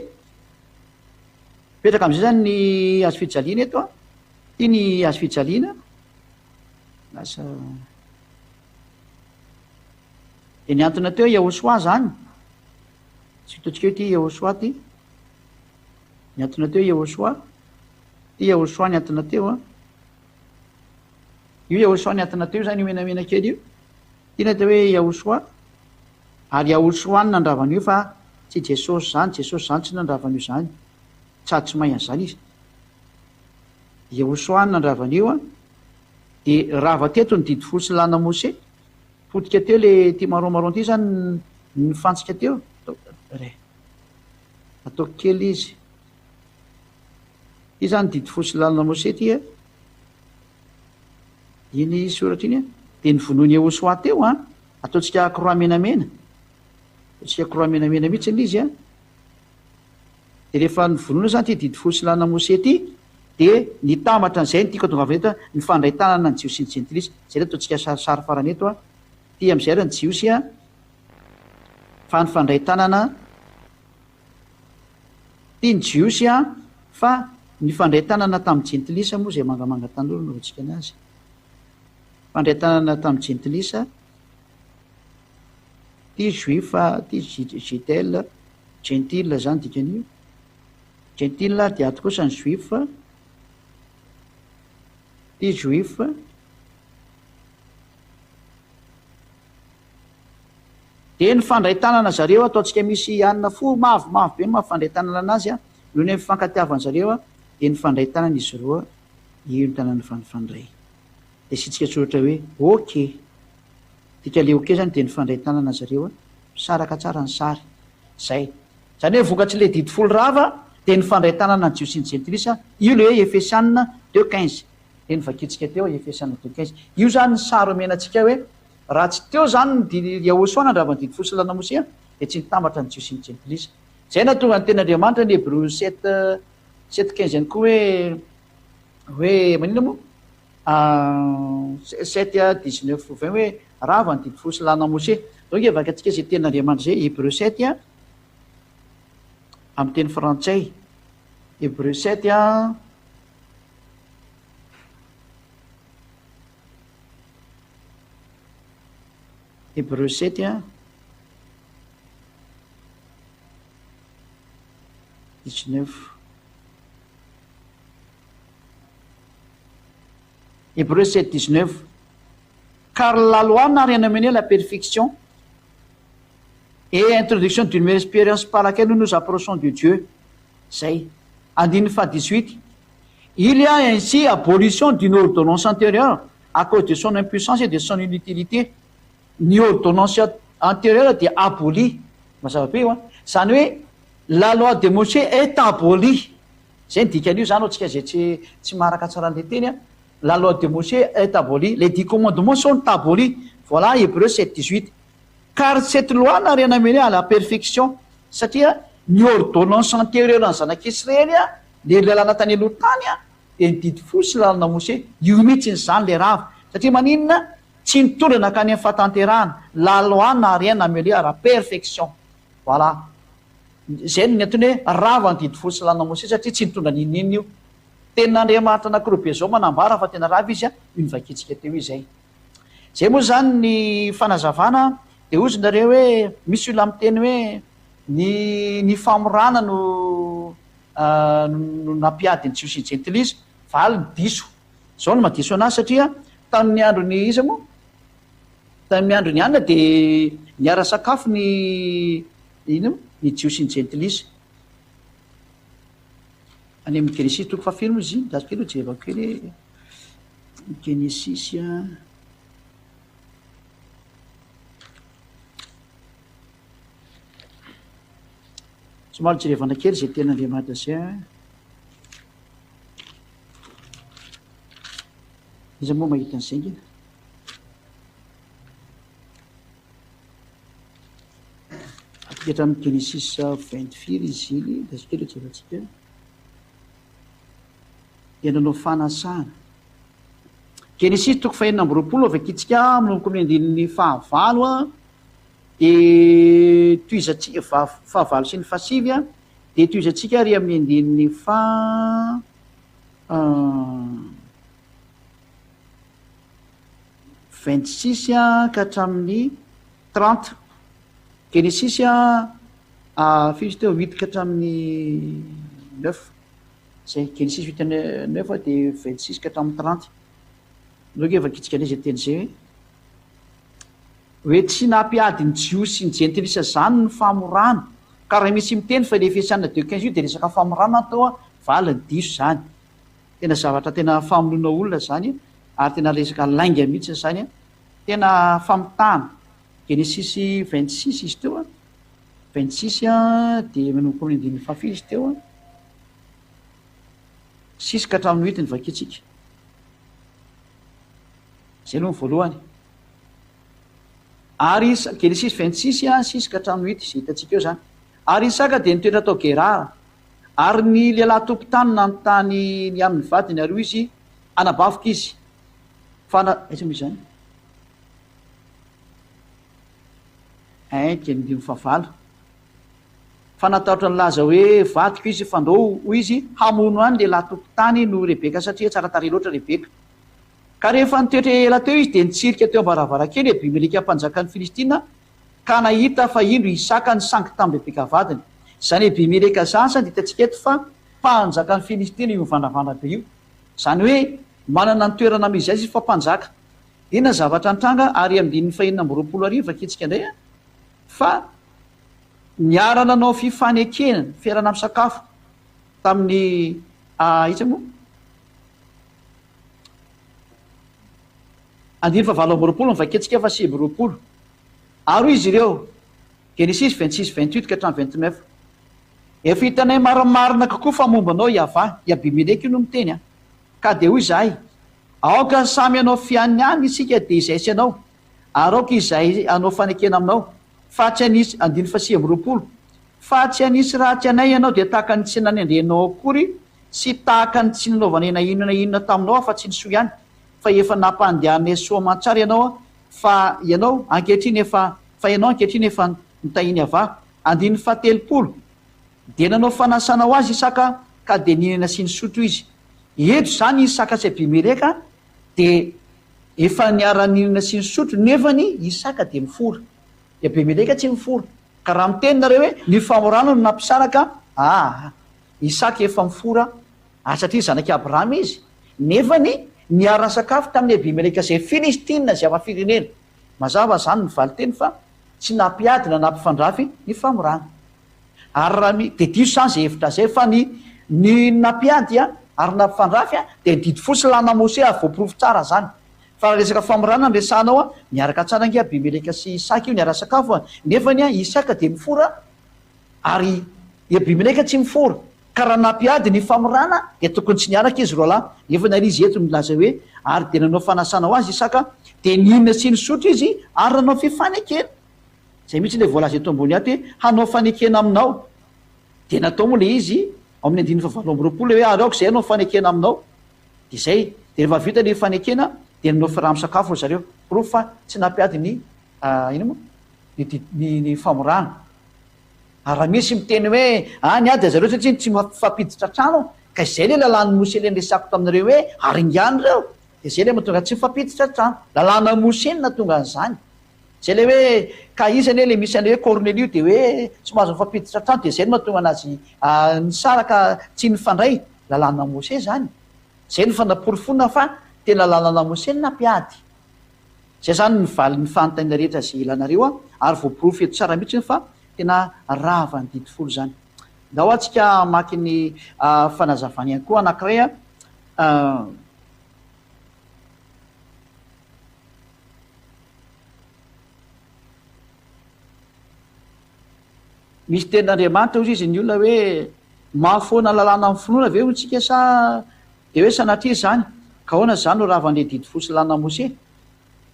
Petraka amin'izay zany ny azo fijaliana eto a. Ty ny azo fijaliana. Lasa de ny antony teo Yahosoa zany. Tsy hitantsika hoe ty Yahosoa ty. Ny antony teo Yahosoa. Ty Yahosoa ny antony teo a. Io Yahosoa ny antony teo zany io menamena kely io. Ty ny atao hoe Yahosoa. Ary Yahosoa ny nandravana io fa tsy Jesosy zany, Jesosy zany tsy nandravana io zany. Sady tsy mahay an'izany izy. Yahosoa ny nandravana io a. De rava teto ny didy folo sy lana Mose. Fotika teo le ty maromaron ty zany nifantsika teo. Ataoko kely izy. Ty zany didy folo sy lana Mose ty a. Iny soratra iny a. De ny vonoiny Yahosoa teo a. Ataontsika croix menamena. Ataontsika croix menamena mihitsy izy a. De rehefa ny vonoina zany ty didy folo sy lana Mose ty. De nitambatra an'izay ny tiako atongavana eto ny fandray tanana ny jiosy sy ny jentilisa. Zay ataontsika sarisary farany eto a. Ty amin'izay ary ny jiosy a. Fa ny fandray tanana. Ty ny jiosy a. Fa ny fandray tanana tamin'ny jentilisa moa zay mangamanga tanora no rotsika anazy. Fandray tanana tamin'ny jentilisa. Ty juifa, ty jitel, gentile zany dikan'io. Gentile dia ato kosa ny juifa. Ty juifa. De ny fandray tanana zareo ataontsika misy anina fo mavo be no mafandray tanana anazy a. Noho ny fifankatiavana zareo a. De ny fandray tanana izy roa. Io ny tanana fanifandray. De sitsika tsoratra hoe ok. Tika le ok zany de ny fandray tanana zareo a. Saraka tsara ny sary. Zay. Zany hoe vokatsy le didy folo rava. De ny fandray tanana ny jiosy sy ny jentilisa. Io le hoe Efesianina 2:15. De ny vakitsika teo Efesianina 2:15. Io zany ny sary omenantsika hoe raha tsy teo zany ny Yahosoa nandravana didy folo sy lana Mose a. De tsy nitambatra ny jiosy sy ny jentilisa. Zay na tonga ny ten'Andriamanitra ny Hébreux 7:15 ihany koa hoe manina moa 7:19 hoe rava ny didy folo sy lana Mose. Donc evaka antsika zay ten'Andriamanitra zay Hébreux 7 amin'ny teny frantsay. Hébreux 7 Hébreux 7 19. Hébreux 7:19. Car la loi n'a rien amené à la perfection et introduction d'une meilleure expérience par laquelle nous nous approchons de Dieu. Zay. Andininy fa 18. Il y a ainsi abolition d'une ordonnance antérieure à cause de son impuissance et de son inutilité. Ny ordonnance antérieure dia abolie. Mazava be io a. Zany hoe la loi de Moshe est abolie. Zay ny dikan'io zany ohatsika zay tsy maraka tsara le teny a. La loi de Moshe est abolie. Les 10 commandements sont abolis. Voilà Hébreux 7:18. Car cette loi n'a rien amené à la perfection. Satria ny ordonnance antérieure ny zanak'Israely a. Le lalana tany aloha tany a. De ny didy folo sy lalana Mose. Io mihitsy zany le rava. Satria maninona? Tsy nitondra nakany amin'ny fahatanterahana. La loi n'a rien amené à la perfection. Voilà. Zay ny antony hoe rava ny didy folo sy lalana Mose satria tsy nitondra ninina io. Ten'Andriamanitra anankiroa be zao manambara fa tena rava izy a. Io nivakitsika teo izay. Zay moa zany ny fanazavana. De ozy nareo hoe misy olona miteny hoe ny famorana no nampiady ny jiosy sy ny jentilisa. Valy ny diso. Zao no madiso anazy satria tamin'ny androny iza moa. Tamin'ny androny anina de niara sakafo ny jiosy sy ny jentilisa. Any amin'ny Genesis toko fahafilo moa izy iny. Dazo kely jerevako kely Genesis somary jerevana kely zay ten'Andriamanitra zay. Iza moa mahita an'izay ngina. hatramin'ny Genesis 24 izy iny da sikely jerentsika dia nanao fanasana. Genesis 4:20 avakitsika manomboka amin'ny andinin'ny fahavalo a de toizatsika fahavalo sy ny fahasivy a de toizatsika ary amin'ny andinin'ny 26 a ka hatramin'ny 30. Genesis a fizy teo 8 ka hatramin'ny 9 zay Genesis 8:9 de 26 ka hatramin'ny 30. Noke avakitsika le zay teny zay hoe tsy nampiady ny jiosy ny jentilisa zany ny famorana ka raha misy miteny fa le fiasana 2:15 io de resaka famorana atao valiny diso zany. Tena zavatra tena famonoana olona zany ary tena resaka lainga mihitsy zany tena famitana. Genesis 26 izy teo 26 de manomboka amin'ny andin'ny fahafito izy teo 6 ka hatramin'ny 8 ny vakitsika zay aloha ny voalohany. Ary Genesis 26 6 ka hatramin'ny 8 zay hitantsika eo zany. Ary Isaka de nitoetra tao Gerara ary ny lehilahy tompon-tany nanontany ny amin'ny vadiny ary izy anabavika izy aiza moa izany dia ny fahavalo fa natahotra ny laza hoe vadiko izy fandao hoy izy hamono any lehilahy tompon-tany no Rebeka satria tsara tarehy loatra Rebeka. Ka rehefa nitoetra ela teo izy de nitsirika teo am-baravarakely Abimeleka mpanjakan'ny Filistina ka nahita fa indro Isaka ny sangy tamin'ny Rebeka vadiny. Zany Abimeleka zany de hitantsika eto fa mpanjakan'ny Filistina io mivandravandra be io. Zany hoe manana ny toerana mizy azy fa mpanjaka. Ina zavatra nitranga ary amin'ny 420 vakitsika indray fa niarana nao fifanekena fiarana amin'ny sakafo tamin'ny itsa moa 9:20 vaketsika fa 20. Ary izy ireo Genesis 26:28 ka hatramin'ny 29 efa hitanay marimarina kokoa fa momba anao Iava i Abimeleka io no miteny ka de hoy zahay aoka samy anao fiany any isika de izay sy anao ary aoka izay anao fanekena aminao fa tsy anisy 9:20 fa tsy anisy ratsy anay ianao de tahaka ny tsy nanendrenao akory sy tahaka ny tsy nanaovana inona taminao fa tsy nisoa ihany fa efa nampandehanay soa aman-tsara ianao fa ianao ankehitriny efa nitahiny Ava 9:30 de nanao fanasana ho azy Isaka ka de ninana sy nisotro izy. Eto zany Isaka sy Abimeleka de efa niara-ninana sy nisotro nefany Isaka de mifora Abimeleka tsy mifora ka raha miteny nareo hoe ny famorana no nampisaraka Isaka efa mifora satria zanaky Abrahama izy nefany niara sakafo tamin'ny Abimeleka zay Filistina zay ava-firenena. Mazava zany ny valy teny fa tsy nampiady na nampifandrafy ny famorana ary raha de diso zany zay hevitra zay fa ny nampiady ary nampifandrafy de didy fosy lana Mose voaporofo tsara zany fa raha resaka famorana nresanao miaraka tsara nge Abimeleka sy Isaka io niara sakafo nefany Isaka de mifora ary Abimeleka tsy mifora ka raha nampiady ny famorana de tokony tsy niaraka izy roa lahy nefa nary izy eto milaza hoe ary de nanao fanasana ho azy Isaka de ninona sy nisotro izy ary nanao fifanekena zay mihitsy le voalaza eto ambony ato hoe hanao fanekena aminao de natao moa le izy ao amin'ny 9:20 hoe ary aoko zay anao fanekena aminao de zay de rehefa vita le fanekena de nanao firamo-sakafo zareo pro fa tsy nampiady ny ina moa ny famorana. Raha misy miteny hoe niady zareo satria tsy mifampiditra trano ka izay le lalàna Mose le nresako taminareo hoe aringany reo de zay le mahatonga tsy mifampiditra trano lalàna Mose no natonga an'izany zay le hoe ka isany le misy an'le hoe Cornelio de hoe tsy mahazo mifampiditra trano de zay no mahatonga anazy nisaraka tsy nifandray lalàna Mose zany zay ny fanaporofonina fa tena lalàna Mose no nampiady zay zany nivaly ny fanontaniana rehetra zay ilanareo ary voaporofo eto tsara mihitsy fa tena rava ny didy folo zany. Dao atsika maky ny fanazavany ihany koa anankiray misy tenin'Andriamanitra ozy izy ny olona hoe mahafoana lalàna amin'ny finoana ve hotsika sa de hoe sanatria zany ka hoana zany no ravan'le didy folo sy lalàna Mose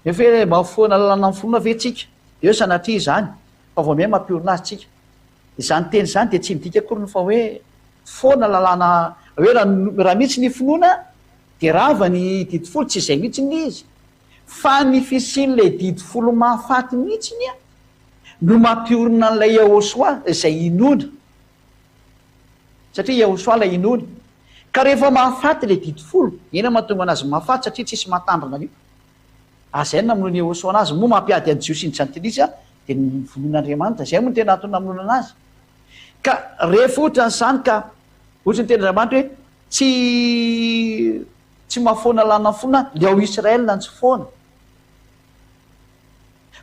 nefa hoe mahafoana lalàna amin'ny finoana ve tsika de hoe sanatria zany fa vao miay mampiorina azy tsika Izany teny zany de tsy midika akory fa hoe foana lalàna hoe raha mihitsy ny finoana de rava ny didy folo tsy izay mihitsy ny izy fa ny fisian'lay didy folo mahafaty mihitsiny a no mampiorina n'lay Yahosoa izay inoana satria Yahosoa lay inoana ka rehefa mahafaty le didy folo ina mahatonga anazy mahafaty satria tsisy mahatandrina an'io azay no namonoana Yahosoa anazy moa mampiady any Jiosy ny Jantilisa de ny vonoan'Andriamanitra zay moa ny tena antony namonoana anazy ka rehefa ohatran'izany ka ohatry ny ten'Andriamanitra hoe tsy mahafoana lana fona le ao Israela ny tsy foana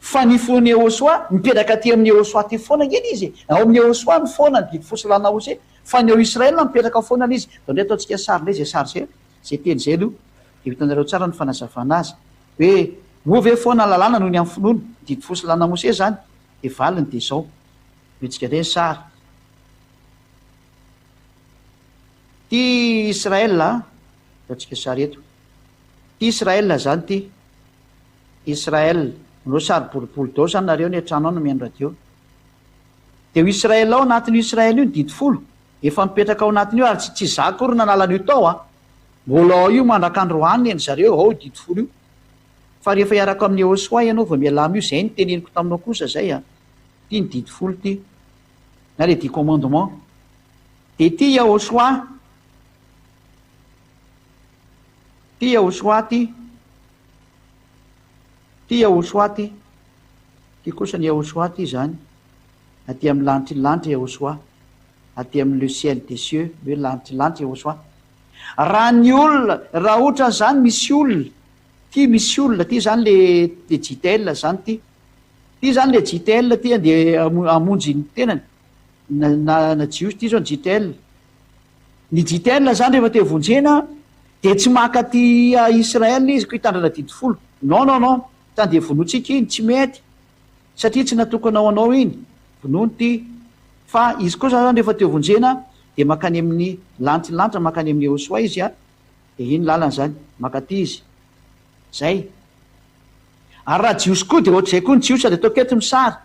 fa ny fon'ny Yahosoa mipetraka aty amin'ny Yahosoa ty foana ngeny izy ao amin'ny Yahosoa ny foana ny didy fosilana osy fa ny ao Israela mipetraka foana izy da ndray ataontsika sary lay zay sary zay teny zay aloha de hitanareo tsara ny fanazavana azy hoe moa ve foana lalàna noho ny amin'ny finoana didy fosilana mose zany de valiny de zao mitsika reny sary ty Israela ataontsika sary eto ty Israela zany ty Israel no sary boribory dao zany nareo ny an-trano ao no mihaino radio de io Israela ao anatin'io Israela io ny didy folo efa mipetraka ao anatin'io ary tsy za akory nanalany io tao a mbola ao io mandrak'androany eny zareo ao didy folo io fa rehefa hiaraka amin'ny Yahosoa ianao vao mialamy io zay ny teneniko taminao kosa zay a ty ny didy folo ty na le 10 commandement de ty Yahosoa ty kosa ny Yahosoa ty zany aty amin'ny lanitry Yahosoa aty amin'ny le ciel des cieux hoe lanitry Yahosoa raha ny olona raha ohatra zany misy olona ty zany le jitel zany ty zany le jitel ty de amonjy ny tenany na jiosy ty zao ny jitel zany rehefa te vonjena de tsy maka ty Israel izy ko hitandrana didy folo non tany de vonoatsika iny tsy mety satria tsy natokana ao anao iny vonony ty fa izy kosa zany rehefa te vonjena de makany amin'ny lanitra makany amin'ny Yahosoa izy a de iny lalana zany makaty izy zay ary raha jiosy koa de ohatr'izay koa ny jiosy sady atao keto misary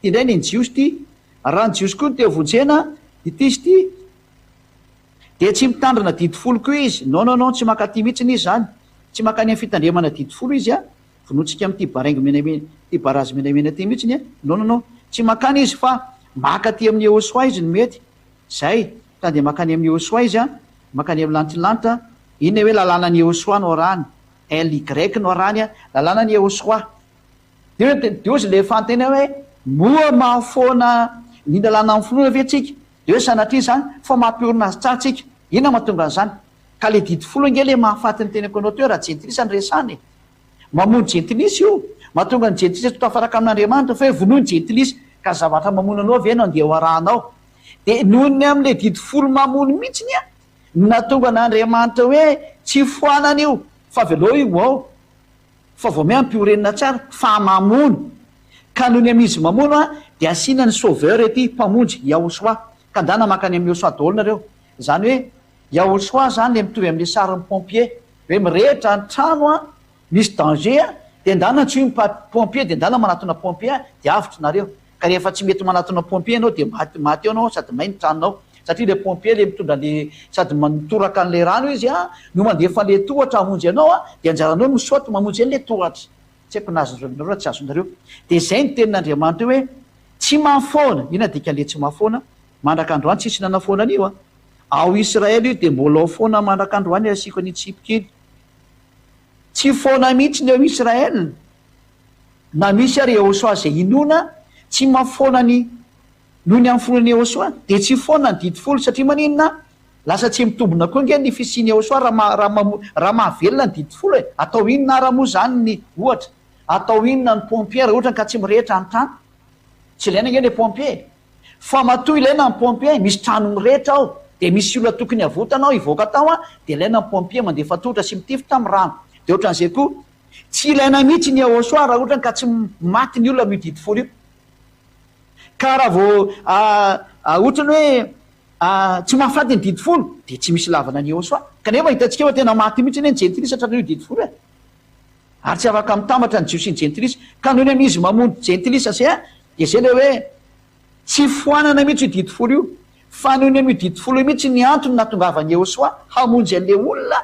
ty indray ny jiosy ty raha ny jiosy koa ny te vonjena ity izy ty de tsy mitandrina didy folo koa izy non tsy makaty mihitsiny izy zany tsy makany amin'ny fitandremana didy folo izy a vonoatsika amin'ty barengy menamena ty barazy menamena ty mihitsiny a non tsy makany izy fa maka ty amin'ny Yahosoa izy no mety zay ka de makany amin'ny Yahosoa izy a makany amin'ny lanitra iny hoe lalàna ny Yahosoa no arahany LY no arahany a lalàna ny Yahosoa de ozy le fantena hoe moa mahafoana ny lalàna amin'ny finoana ve tsika de hoe sanatria zany fa mampiorina azy tsara tsika ina mahatonga an'izany ka le didy folo nge le mahafaty ny tenako anao teo raha jentilisa ny resany mamono jentilisa io mahatonga ny jentilisa totafaraka amin'Andriamanitra fa hoe vonoiny jentilisa ka zavatra mamono anao ve no andeha ho arahanao de nohony amin'le didy folo mamono mihitsiny a natonga n'Andriamanitra hoe tsy foanana io fa velao io ao fa vao miampiorenina tsara fa mamono ka nohony amin'izy mamono a de asiana ny sauveur ety mpamonjy Yahosoa ka ndana makany amin'ny Yahosoa daholo nareo zany hoe Yahosoa zany le mitovy amin'le sarin'ny pompier hoe mirehitra ny trano a misy danger a de ndana tsy hoe pompier de ndana manatona pompier de avotry nareo ka rehefa tsy mety manatona pompier anao de maty eo anao sady may ny tranonao satria le pompier le mitondra le sady mitoraka an'le rano izy a no mandefa le tohatra hamonjy anao a de anjaranao misaoty mamonjy an'le tohatra tsy haiko nazonareo tsy azonareo de zay ny tenin'Andriamanitra hoe tsy mahafoana ina dikan'le tsy mahafoana mandrak'androany tsisy nanafoana an'io a ao Israela io de mbola ao foana mandrak'androany asiko any tsipika iny tsy foana mihitsy ny ao Israela na misy ary Yahosoa zay inoana tsy mahafoana ny noho ny amin'ny fonan'ny Yahosoa de tsy foana ny didy folo satria maninona lasa tsy mitombona koa nge ny fisian'ny Yahosoa raha mahavelona ny didy folo e atao inona ara moa zany ny ohatra atao inona ny pompier ohatra ka tsy mirehitra ny trano tsy ilaina nge le pompier fa matoa ilaina ny pompier misy trano mirehitra ao de misy olona tokony avotanao ivoaka tao a de ilaina ny pompier mandefa tohatra sy mitifitra amin'ny rano de ohatran'izay koa tsy ilaina mihitsy ny Yahosoa raha ohatra ka tsy maty ny olona amin'ny didy folo io ka raha vao ohatrany hoe tsy mahafaty ny didy folo de tsy misy lavana ny Yahosoa kanefa hitantsika fa tena maty mihitsy ny jentilisa hatratr'io didy folo e ary tsy afaka mitambatra ny jiosy ny jentilisa ka nohony amin'izy mamono jentilisa zay a de zay le hoe tsy foanana mihitsy io didifolo io fa noho ny ami'io didifolo io mihitsy ny antony natongavany Jehosoa hamonjy an'le olona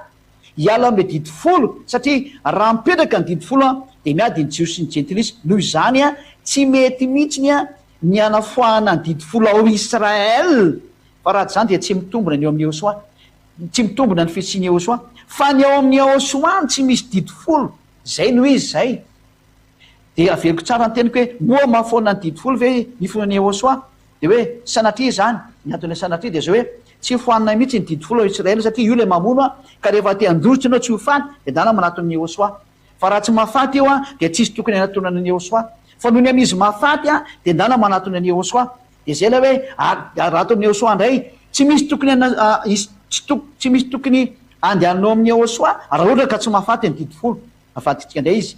hiala am'le didifolo satria raha mipetraka ny didifolo a de miady ny jiosy sy ny jentilisa noho izany a tsy mety mihitsiny a ny anafoahana ny didifolo ao Israel fa raha zany dia tsy mitombona ny eo amin'ny Jehosoa tsy mitombona ny fisiany Jehosoa fa ny ao amin'ny Jehosoa tsy misy didifolo zay noho izy zay de averiko tsara ny teniko hoe moa mahafoana ny didifolo ve ny fonany Jehosoa de hoe sanatria zany ny antony sanatria de zao hoe tsy foanina mihitsy ny didifolo ao Israel satria io le mamono a ka rehefa te andositra anao tsy ho faty de dana manaton'ny Jehosoa fa raha tsy mahafaty eo a de tsisy tokony anatonana ny Jehosoa fa noho ny amizy mahafaty a de dana manatona ny Jehosoa de zay la hoe raha atao amin'ny Jehosoa indray tsy misy tokony andehanao amin'ny Jehosoa raha ohatra ka tsy mahafaty ny didifolo mahafatytsika indray izy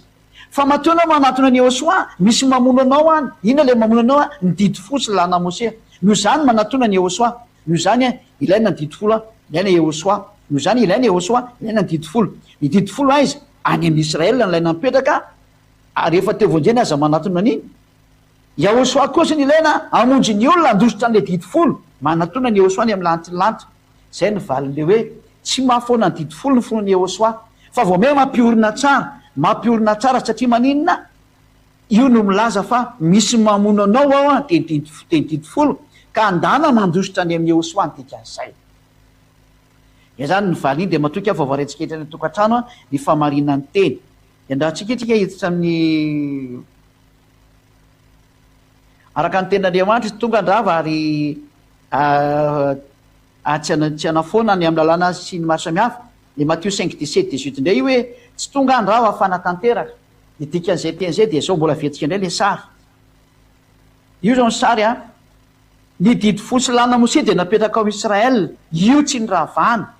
fa matoana manatona ny Jehosoa misy mamono anao any ina le mamono anao a ny didifolo sy lana Mose noho zany manatona ny Jehosoa noho zany a ilaina ny didifolo a ilaina Jehosoa noho zany ilaina Jehosoa ilaina ny didifolo aiza any amin'ny Israel nalaina mipetraka rehefa teo vonjeny aza manatona an'iny Jehosoa kosa ny ilaina amonjy ny olona andositra an'le didifolo manatona ny Jehosoa ny amin'ny lanitra zay ny valin'le hoe tsy mahafoana ny didifolo ny fonan'ny Jehosoa fa vao me mampiorina tsara satria maninona io no milaza fa misy mamono anao ao a de ny didifolo ka andana mandositra any amin'ny Jehosoa ny dikan'izay ia zany ny valiny de matoky avavarentsika etra ny tokantrano a ny famarinany teny andatsika itsika hiditra amin'ny araka ny ten'Andriamanitra izy tonga andrava ary tsy anafoana ny amin'ny lalàna sy ny maro samihafa le Matthieu 5:17-18 indray io hoe tsy tonga andrava fanatanteraka de dikan'izay teny zay de zao mbola vetsika indray le sary io zao ny sary a ny didifolo sy lana Mose de napetraka ao Israel io tsy ny ravana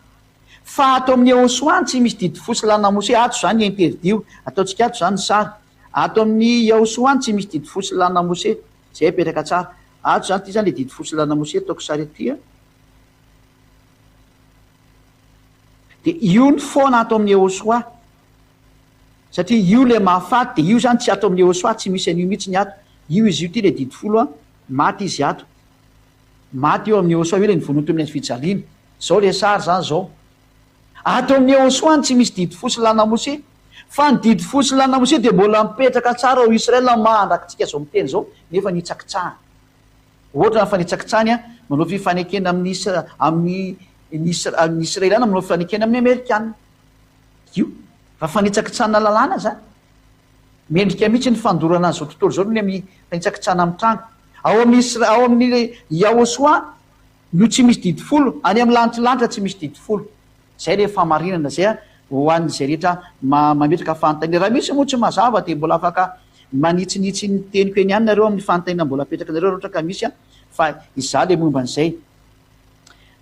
fa ato amin'ny Jehosoa tsy misy didifolo sy lana Mose ato zany interdio ataotsika ato zany ny sary ato amin'ny Jehosoa tsy misy didifolo sy lana Mose zay apetraka tsara ato zany ty zany le didifolo sy lana Mose ataoko sary aty a de io ny foana ato amin'ny Jehosoa satria io le mahafaty de io zany tsy ato amin'ny Jehosoa tsy misy an'io mihitsy ny ato io izy io ty le didifolo a maty izy ato maty eo amin'ny Jehosoa io le nyvonoto amin'ny fijaliana zao le sary zany zao ato amin'ny Jehosoa tsy misy didifolo sy lana Mose fa ny didifolo sy lana Mose de mbola mipetraka tsara ao Israel mandrakitsika zao miteny zao nefa nitsakitsahany ohatra fa nitsakitsahany a manao fifanekena amin'ny Israeliana manao fifanekena amin'ny Amerikana io fa nitsakitsahana lalàna zany mendrika mihitsy ny fandorana zao tontolo zao ny amin'ny nitsakitsahana amin'ny trano ao amin'ny Jehosoa no tsy misy didifolo any amin'ny lanitra tsy misy didifolo zay le famarinana zay a ho an'zay rehetra mametraka fanontaniana raha misy moa tsy mazava de mbola afaka manitsinitsy ny teniko eny ihany nareo amin'ny fanontaniana mbola apetraka nareo ohatra ka misy a fa iza le momba an'izay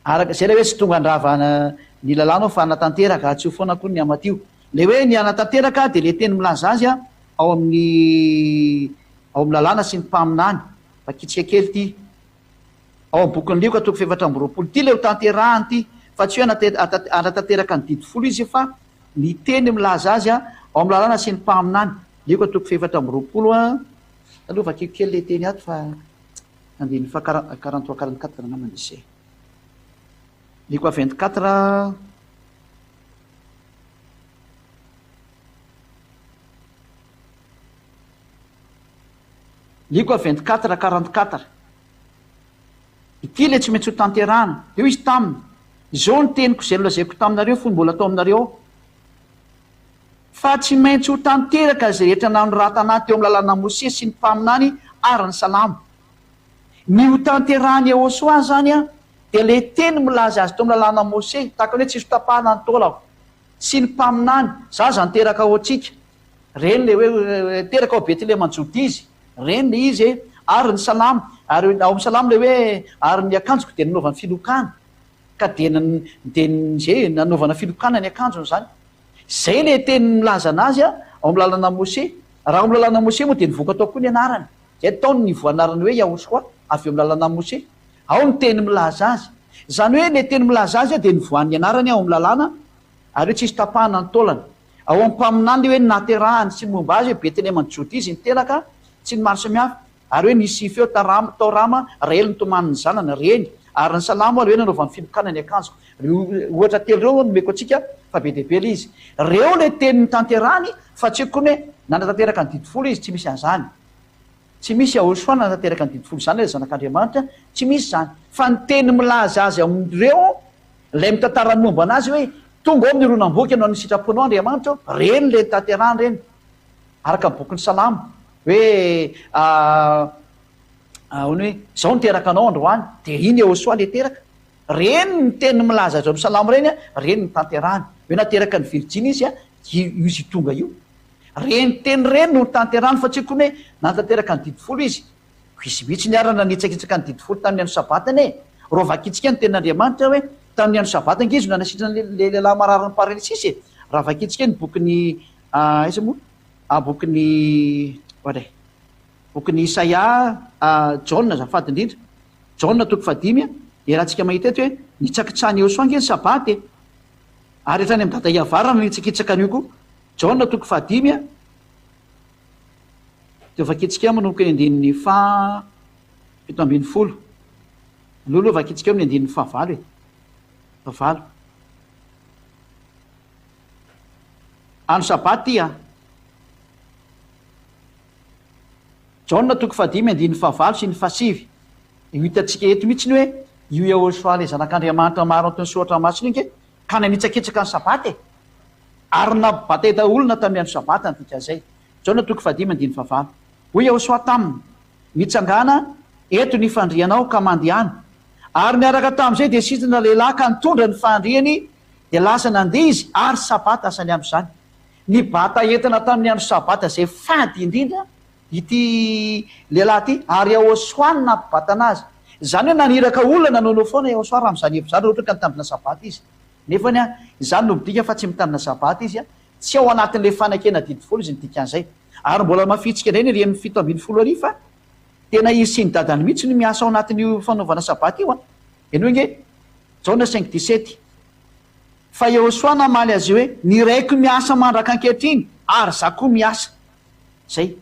araka zay le hoe tsy tonga andravana ny lalàna fanatanteraka tsy ho foana koa ny amatio le hoe ny anatanteraka de le teny milaza azy a ao amin'ny lalàna sy ny mpaminany fa kitsika kely ty ao amin'ny bokin'ny Lioka toko 7:20 ty le ho tanterahany ty fa tsy hoe anatanteraka ny didifolo izy fa ny teny milaza azy a ao amin'ny lalàna sy ny mpaminany Lioka toko 7:20 a alova kelikely le teny ato fa andiny fa 43-44 namany izay Lioka 24 Lioka 24:44 ity le tsy maintsy ho tanterahana eo izy taminy zao ny teniko zay nolazaiko taminareo fony mbola atao aminareo fa tsy maintsy ho tanteraka zay rehetra nano ratana teo amin'ny lalàna Mose sy ny mpaminany ary ny salamo ny ho tanterahany Jehosoa zany a de le teny milaza azy teo amin'ny lalàna Mose tahaka hoe tsisy tapahana ny taola sy ny mpaminany za zany teraka ao atsika reny le hoe teraka ao Betlehema manjoty izy reny le izy ary ny salamo ary ao amin'ny salamo le hoe ary ny akanjoko de nanaovana filokana ka de zay nanaovana filokana ny akanjony zany zay le teny milaza anazy a ao amin'ny lalàna Mose raha ao amin'ny lalàna Mose moa de nivoaka tao koa ny anarany zay taony ny voanarany hoe Jehosoa avy eo amin'ny lalàna Mose ao ny teny milaza azy zany hoe le teny milaza azy a de nivoan'ny anarany ao amin'ny lalàna ary hoe tsisy tapahana ny taolana ao amin'ny mpaminany le hoe naterahany sy momba azy hoe Betlehema ny Jody izy ny teraka tsy ny maro samihafa ary hoe nisy feo taorama rely ny tomaniny zanana reny ary ny salamo ale hoe nanaovany filokana ny akanjo ohatra telo reo nomeko atsika fa be deabe le izy reo le tenyny tanterany fa tsy kony hoe nanatanteraka ny didifolo izy tsy misy an'zany tsy misy ahosoana nanatanteraka ny didifolo zany le zanak'andriamanitra tsy misy zany fa ny teny milaza azy amreo lay mitantarany momba anazy hoe tonga ao amin'ny ronam-boky anao ny sitraponao andriamanitra reny le tanterany reny araka bokyny salamo hoe ony hoe zao niteraka anao androany de iny ahosoa le teraka reny ny teny milaza azy salamo reny reny ny tanterany hoe nateraka ny virjiny izy izy tonga io reny teny reny no tanterany fa tsy kony hoe nanatanteraka ny didifolo izy izy mihitsy niarana nitsakitsaka ny didifolo tamin'ny andro sabatany e rovakitsika ny tenin'andriamanitra hoe tamin'ny andro sabatany izy no nanasitrana le lehilahy mararany parelisisy raha vakitsika ny bokyny aiza moa bokyny oadray bokyny Isaia Jaona zafady indrindra Jaona toko fadimy rahantsika mahita eto hoe nitsakitsany eo soangy ny sabaty ary etrany amin'ny dada iavarana nitsakitsaka an'io koa Jaona toko fadimy de vakitsika manomboka ny andininy fito ambin'ny folo lolo vakitsika amin'ny andininy fahavalo fahavalo ano sabaty Jaona toko fadimy andininy fahavalo sy ny fasivy io hitatsika eto mihitsy ny hoe io Yahosoa le zanak'andriamanitra maro antony soatra masina inge ka nanitsakitsaka ny sabaty ary nabataita olona tamin'ny andro sabaty antika zay Jaona toko fadimy andininy fahavalo hoy Yahosoa taminy mitsangana eto ny fandrianao ka mandehana ary miaraka tamin'izay de sitrana lehilahy ka nitondra ny fandriany de lasa nandeha izy ary sabata asany amby zany ny bata entina tamin'ny andro sabata zay fady indrindra ity lehilahy ty ary Yahosoa ny nampibata anazy zany hoe naniraka olona nanonao foana Yahosoa raha am'zany evo zany ohatra ka nitamina sabata izy nefany zany nobidika fa tsy mitamina sabata izy tsy ao anatin'le fanakena didifolo izy nidikan'zay ary mbola mafitsika indray ny ry amin'ny fito ambin'ny folo arifa tena izy sy ny dadany mihitsy no miasa ao anatin'io fanaovana sabata io eny hoe nge Jaona 5:17 fa Yahosoa namaly azy io hoe ny raiko miasa mandraka ankehitriny ary za koa miasa zay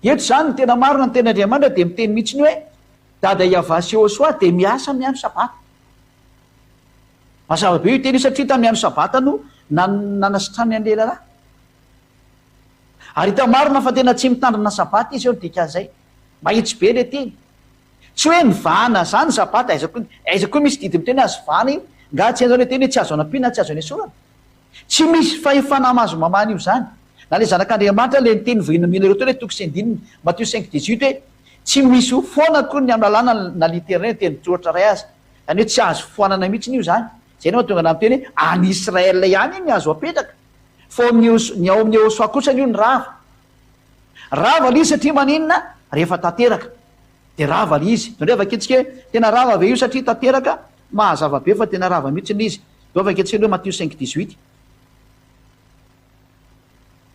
eto zany ny tena marina ny ten'andriamanitra de miteny mihitsy ny hoe dada iavasy Yahosoa de miasa amin'ny andro sabata mazava be io teny satria tamin'ny andro sabata no nanasitrany an'le lehilahy ary hita marina fa tena tsy mitandrina sabata izy eo dikan'izay mahitsy be le teny tsy hoe mivana zany sabata aiza koa misy didy miteny azy vana io nga tsy aizao le teny hoe tsy azo anampina tsy azo any esorana tsy misy fahefana mazo mamany io zany na le zanak'andriamanitra le niteny voinamina reo to hoe toko sy andininy Matthieu 5:18 hoe tsy misy ho foana koa ny amlalàna na literne teny tsoratra ray azy zany hoe tsy azo foanana mihitsy nio zany zay no tonga namiteny hoe any Israela ihany ny azo apetraka fa ny ao amin'ny Yahosoa kosa io ny rava le izy satria maninona rehefa tanteraka de rava le izy dondre vaketsika hoe tena rava ve io satria tanteraka mahazava be fa tena rava mihitsy ny izy do vaketsika hoe Matthieu 5:18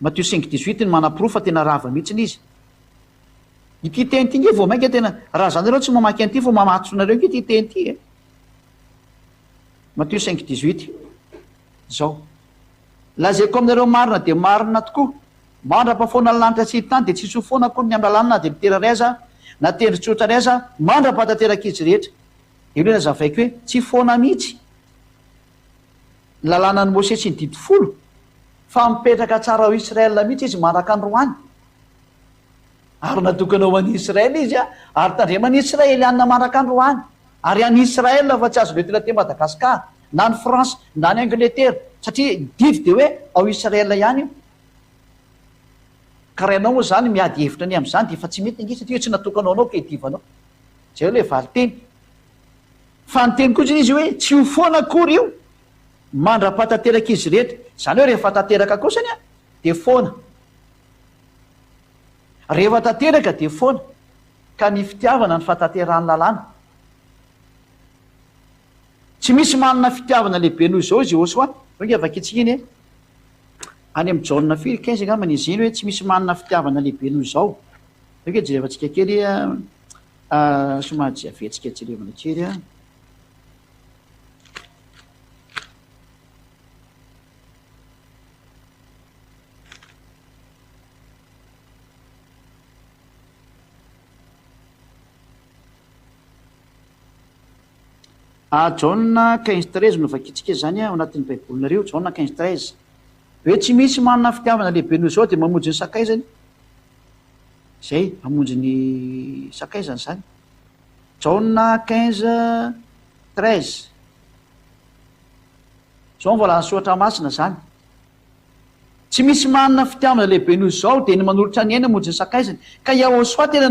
Matthieu 5:18 ny manam-poro fa tena rava mihitsy ny izy ity teny ty nge vo mainka tena raha zany reo tsy mamaky an'ity fa mamatsonareo nge ty teny ty Matthieu 5:18 zao lazaiko aminareo marina de marina tokoa mandra-pafoana ny lanitra sy tany de tsisy ho foana koa ny amlalàna de mitera raiza na tendry tsotra raiza mandra-patateraka izy rehetra elo hoe nazavaiko hoe tsy foana mihitsy lalàna ny Mose sy ny didifolo fa mipetraka tsara ao Israela mihitsy izy manraka androany ary natokanao any Israely izy ary tandremany Israely anina manraka androany ary any Israela fa tsy azo letena te Madagasikara na ny France na ny Angleterre satria didy de hoe ao Israela ihany io ka rainao moa zany miady hevitra ny am'zany de fa tsy mety nge satria tsy natokanao anao ke divanao zay hoe le valy teny fa ny teny kotsiny izy hoe tsy ho foana akory io mandra-patateraka izy rehetra zany hoe rehefa tanteraka kosany de foana rehefa tanteraka de foana ka ny fitiavana ny fatanterahany lalàna tsy misy manana fitiavana lehibe noho izao izy Yahosoa oe vaketsika iny any amin'ny Jaona 15 angambany izy iny hoe tsy misy manana fitiavana lehibe noho izao oe jerevantsika kely somary jiavetsika jerevana kely Jauna 15:13 no vakitsika zany ao anatin'ny baibolinareo. Jauna 15:13 hoe tsy misy manana fitiavana lehibe noho zao dia mamonjy ny sakaizany. Zay mamonjy ny sakaizany zany. Jauna 15:13 zao mbola nysoatra masina zany. Tsy misy manana fitiavana lehibe noho zao dia ny manolotra ny ainy hamonjy ny sakaizany. Ka Yahosoa tena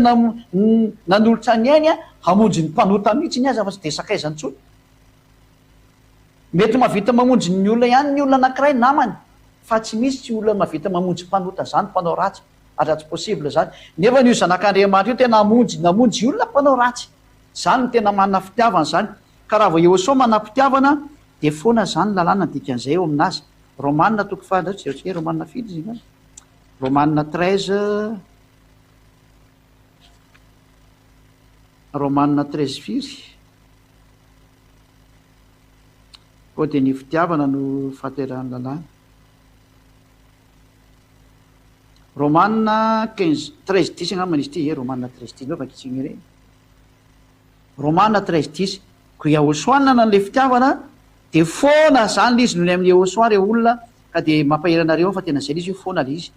nanolotra ny ainy hamonjy ny mpanota mihitsy ny aza fa tsy dia sakaizany intsony. Mety mahavita mamonjy ny olona ihany ny olona anankiray namany, fa tsy misy olona mahavita mamonjy mpanota zany, mpanao ratsy. Aza tsy possible zany. Nefa io zanak'Andriamanitra io tena namonjy olona mpanao ratsy. Zany no tena manana fitiavana zany. Ka raha vao Yahosoa manana fitiavana dia foana zany lalàna dikan'izay eo aminazy. Romanina toko fahatratsika Romanina firy izy zany. Romanina 13 Romanina 13 firy. Koa dia ny fitiavana no fahaterahan'ny lalàna. Romanina 15:13 angamba izy ity Romanina 13:10 nao vakitsiny ireny. Romanina 13:10 ko Yahosoa nanan'ilay fitiavana dia foana zany izy noho ny amin'ny Yahosoa reo olona ka dia mampaheranareo fa tena zay izy io foana izy.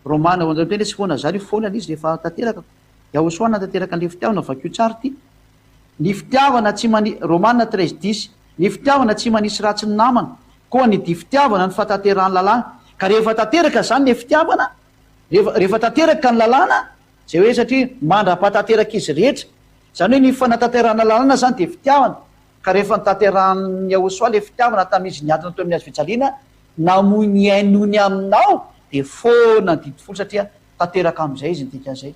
Romanina tena tsy foana zany io foana izy rehefa tanteraka. Yahosoa natanteraka an'ilay fitiavana vakio tsara ity. Ny fitiavana tsy Romanina 13:10 ny fitiavana tsy manisy ratsy ny namana, koa ny di fitiavana ny fatanterahany lalàna. Ka rehefa tanteraka zany ny fitiavana, rehefa tanteraka ny lalàna, zay hoe satria mandra-patanteraka izy rehetra. Zany hoe ny fanatanterahana lalàna zany dia fitiavana. Ka rehefa nitanterahany Yahosoa le fitiavana tamin'izy niatona teo amin'ny hazo fijaliana, namoy ny ainony aminao dia foana ny didifolo satria tanteraka amin'izay izy ny dikan'izay.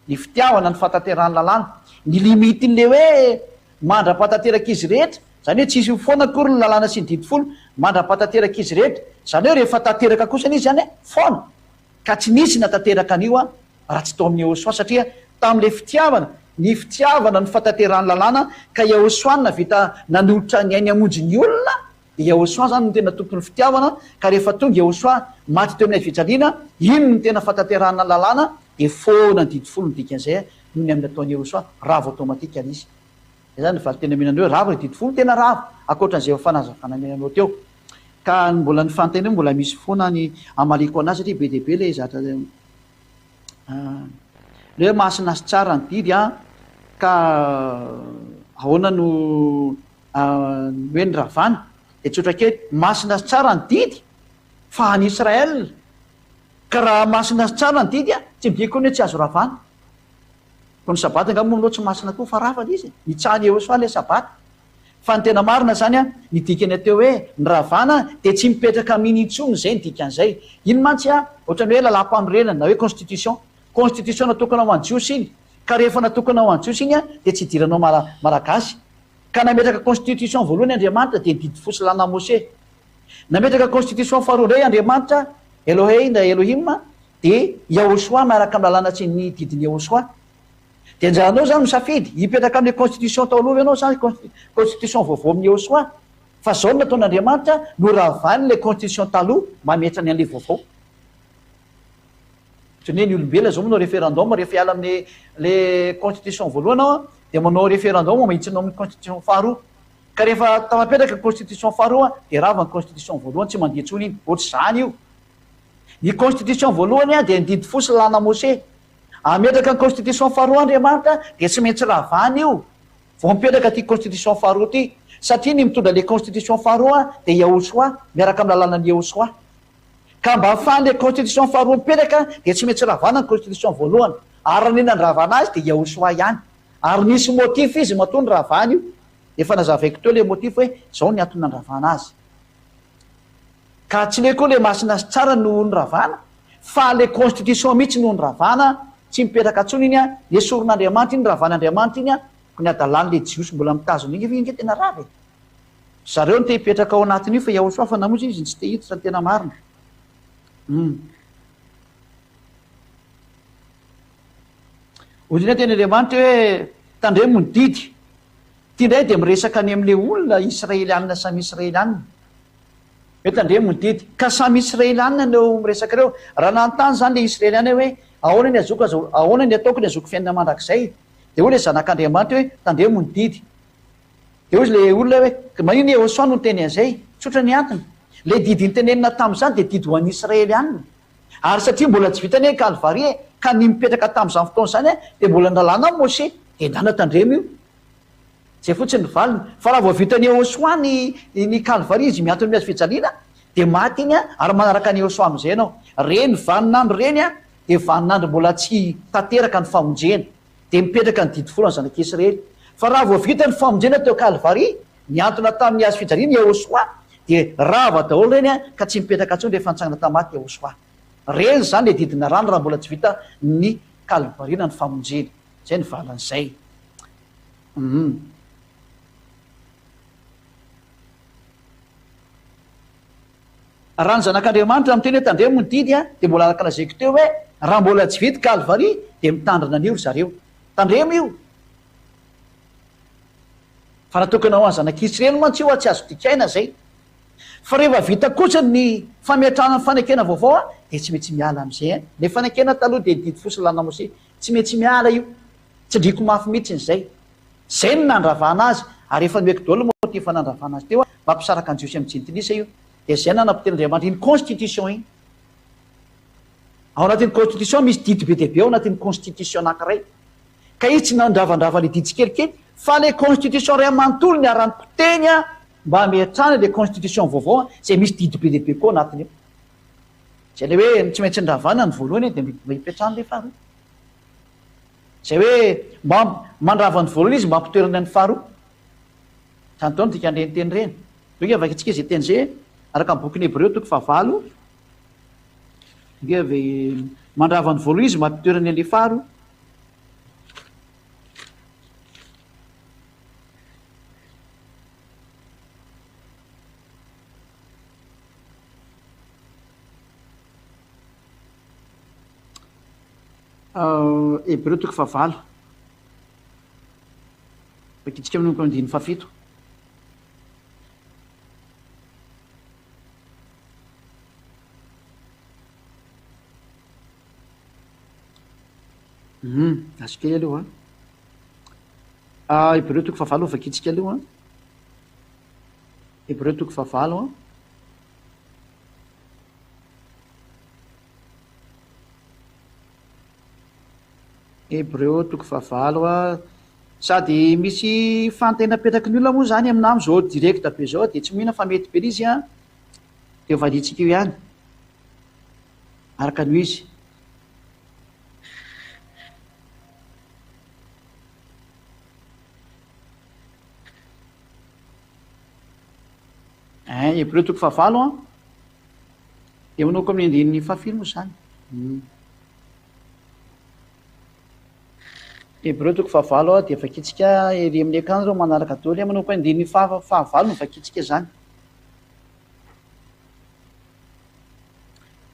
Ny fitiavana ny fatanterahany lalàna, ny limitin'le hoe mandra-patanteraka izy rehetra, zany hoe tsisy foana akory ny lalàna sy ny didifolo, mandra-patanteraka izy rehetra. Zany hoe rehefa tanteraka kosa izy zany foana. Ka tsy nisy natanteraka an'io raha tsy tao amin'ny Yahosoa satria tamin'ilay fitiavana, ny fitiavana ny fatanterahany lalàna ka Yahosoa navita nanolotra ny ainy hamonjy ny olona. Dia Yahosoa zany no tena tompony fitiavana. Ka rehefa tonga Yahosoa maty teo amin'ny fijaliana, ino no tena fatanterahana lalàna dia foana ny didifolo ny dikan'izay noho ny amin'ny ataon'ny Yahosoa ravo automatika izy. Zany valy tena menandreo ravo ny didifolo tena ravo akoatran'izay fanazavana menanao teo. Ka mbola ny fantaina mbola misy foana ny amaliko anazy satria be deaibe le zatra le masina sy tsara ny didy ka ahoana no hoe ny ravana dia tsotra kely masina sy tsara ny didy fa any Israel. Ka raha masina sy tsara ny didy tsy midiko ny hoe tsy azo ravana. Ko ny sabata angamba moa tsy masina koa fa ravana izy mitsahany Yahosoa le sabata. Fa ny tena marina zany ny dikany ateo hoe ny ravana dia tsy mipetraka miny intsony zay ny dikan'izay. Ino mantsy ohatran'ny hoe lalam-panorenana na hoe constitution natokana ho an'ny Jiosy iny. Ka rehefa natokana ho an'ny Jiosy iny dia tsy idiranao malagasy. Ka nametraka constitution voalohany Andriamanitra dia didifosy lana Mose. Nametraka constitution faharoa indray Andriamanitra Elohei na Elohim dia Yahosoa miaraka amin'ny lalàna tsy ny didiny Yahosoa. Dia anjaranao zany misafidy hipetraka amin'ny constitution tao aloha ianao zany constitution vaovao amin'ny Yahosoa. Fa zao no nataon'Andriamanitra no ravany le constitution taloha mametra ny an'ilay vaovao. Ny olombelona zao manao référendum rehefa hiala amin'ny le constitution voalohany ao dia manao référendum mahitsynao amin'ny constitution faharoa. Ka rehefa tamapetraka constitution faharoa dia rava ny constitution voalohany tsy mandeha intsony iny. Ohatry zany io. Ny constitution voalohany dia ny didifosy lana Mose. Ametraka ny constitution faharoa Andriamanitra dia tsy maintsy ravany io vao mipetraka ty constitution faharoa ty. Satria ny mitondra le constitution faharoa dia Yahosoa miaraka amin'ny lalànan'ny Yahosoa. Ka mba ahafahan'le constitution faharoa mipetraka dia tsy maintsy ravana ny constitution voalohany. Ary nina ny ravana azy dia Yahosoa ihany. Ary nisy motif izy mahatonga ravana io. Efa nazavaiko teo le motif hoe zao ny antony nandravana azy. Ka tsy le koa le masina sy tsara no ny ravana fa le constitution mihitsy no ny ravana. Tsy mipetraka ntsony iny ny soron'Andriamanitra iny ravan'Andriamanitra iny ko ny adalan'le Jiosy mbola mitazona iny inge tena rava. Zareo no te hipetraka ao anatin'io fa Yahosoa fa namonjy izy tsy te hiditra ny tena marina. Ohatrany teny Andriamanitra hoe tandremo ny didy. Ty indray dia miresaka any amin'ilay olona Israelianina samy Israelianina. Hoe tandremo ny didy ka samy Israelianina no miresaka ireo. Raha nanontany zany le Israelianina hoe ahoana ny ahoana ny ataoko ny azoko fiainana mandrakizay dia hoe le zanak'Andriamanitra hoe tandremo ny didy. de ozy le olona hoe manino Ehosoa no teny an'izay tsotra ny antony le didy nytenenina tamin'izany de didy ho an'ny Israely ihanyny ary satria mbola tsy vitany hoe Kalvaria ka ny mipetraka tamin'izany fotoana izany de mbola nalàna ny Moshe de ndana tandremo io zay fotsiny ny valiny fa raha vao vitany Ehosoa ny Kalvaria izy miantony miazo fijaliana de maty iny ary manaraka ny Ehosoa amin'izay ianao reny vaninandro reny de vaninandro mbola tsy tanteraka ny famonjena de mipetraka ny didy folo ny zanak'Israely fa raha vao vita ny famonjena teo Kalvaria miantona tamin'ny hazo fijaliana Ehosoa de rava daholo reny ka tsy mipetraka ntsony rehefa nitsangana tamaty Ehosoa reny zany le didina rano raha mbola tsy vita ny Kalvaria ny famonjena zay ny valan'izay raha ny zanak'Andriamanitra miteny hoe tandremo ny didy de mbola araka lazaiko teo hoe raha mbola tsy vita Kalvaria de mitandrina an'io ry zareo tandremo io fa natokana ho any zanak'Israely mantsy io tsy azo dikaina zay fa rehefa vita kosa ny fametrahana ny fanekena vaovao de tsy maintsy miala am'izay le fanekena taloha de didy fosiny lana Moshe tsy maintsy miala io tsy driko mafy mihitsy zay zay ny nandravana azy ary efa meko daholo moa ty fa nandravana azy teo mampisaraka any Jiosy am'jintilisa io de zay nanapiten'Andriamanitra iny constitution iny ao anatin'ny constitution misy didy be deabe ao anatin'ny constitution anankiray ka izy tsy nandravandrava le didy tsikelikely fa le constitution ray amanontolo ny arany mpiteny mba ametrahana le constitution vaovao zay misy didy be deabe koa anatiny eo zay le hoe tsy maintsy ndravana ny voalohany de mba hipetrahany le faharoa zay hoe mba mandravany voalohany izy mba ampitoerana ny faharoa zany taony tika andreniteny reny doke avakitsika izy teny zay araka ny bokyny Hebreo toko 9 ve mandravany voalohany izy mba ampitoerany an'le faharoa Hebreo toko 9 vakitsika amin'ny andiny 7 azokely aloha Hebreo toko 9 vakitsika aloha Hebreo toko 9 Hebreo toko 9 sady misy fantena petraky ny olona moa zany amin'amy zao direct be zao de tsy mihina fa mety be izy de valitsika io ihany araka an'io izy Hebreo toko 9 de manoko amin'ny andininy 7 moa zany Hebreo toko 9 de vakitsika ery amin'ny akanjo reo manaraka daholo manoko andininy 9 no vakitsika zany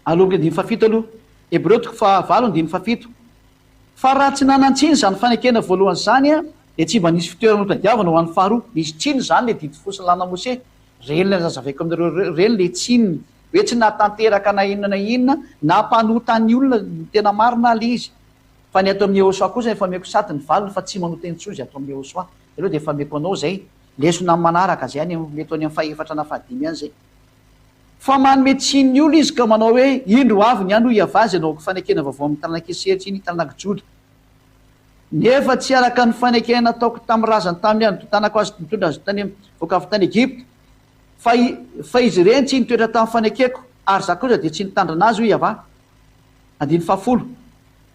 aloha andiny 7 aloha Hebreo toko 9 andiny 7 fa raha tsy nanantsiny zany fanekena voalohany zany de tsy mba nisy fitoerana notadiavana ho an'ny faharoa nisy tsiny zany le didy fosiny lana Moshe reny le zazavaiko aminareo reny le tsininy hoe tsy natanteraka na inona na inona nampanotany olona tena marina le izy fa ny atao amin'ny Ehosoa kosa efa meko sady ny valiny fa tsy manoteny tsozy atao amin'ny Ehosoa aloha de efa meko anao zay lesona amin'ny manaraka zay any mety any amin'ny fahefatra na fahadimy any zay fa manome tsiny olo izy ka manao hoe indro avy ny andro iavazy anao fanekena vaovao amin'ny taranak'Eseritsy iny taranaka Joda nefa tsy araka ny fanekena ataoko tamin'ny razany tamin'ny andro tanako azy mitondra azy tany voaka avy tany Egypta fa izy ireny tsy nitoetra tamin'ny fanekeko ary za kosa de tsy nitandrina azy ho iava andiny 10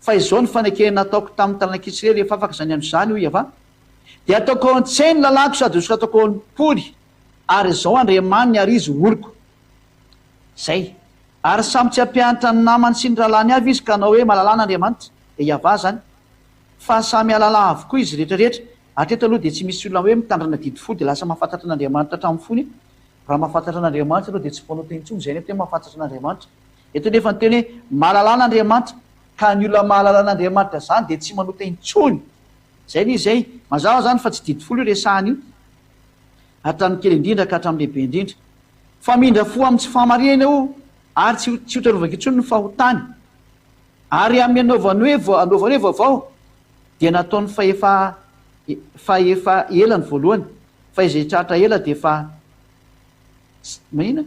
fa izao ny fanekena ataoko tamin'ny taranak'Israely efa afaka zany andro zany ho iava de ataoko an-tseny lalako sady oska ataoko am-poly ary zao Andriamaniny ary izy oloko zay ary samy tsy ampianatra ny namany sy ny ralany avy izy ka anao hoe malalana Andriamanitra de iava zany fa samy alala avokoa izy rehetrarehetra atreto aloha de tsy misy olona hoe mitandrina didy fo de lasa mahafantatra an'Andriamanitra hatramin'ny fony raha mahafantatra an'Andriamanitra aloha de tsy mpanao teny intsony zay ny tena mahafantatra an'Andriamanitra eto nefa ny teny hoe mahalalana Andriamanitra ka ny olona mahalalana Andriamanitra zany de tsy manao teny intsony zay ny zay mazava zany fa tsy didy folo io resahany io hatramin'ny kely indrindra ka hatramin'ny lehibe indrindra fa mindra fo amin'ny tsy fahamarinana io ary tsy hotarovako intsony ny fahotany ary amin'ny anaovany hoe vaovao dia nataony fa efa ela ny voalohany fa izay tratra ela dia fa manina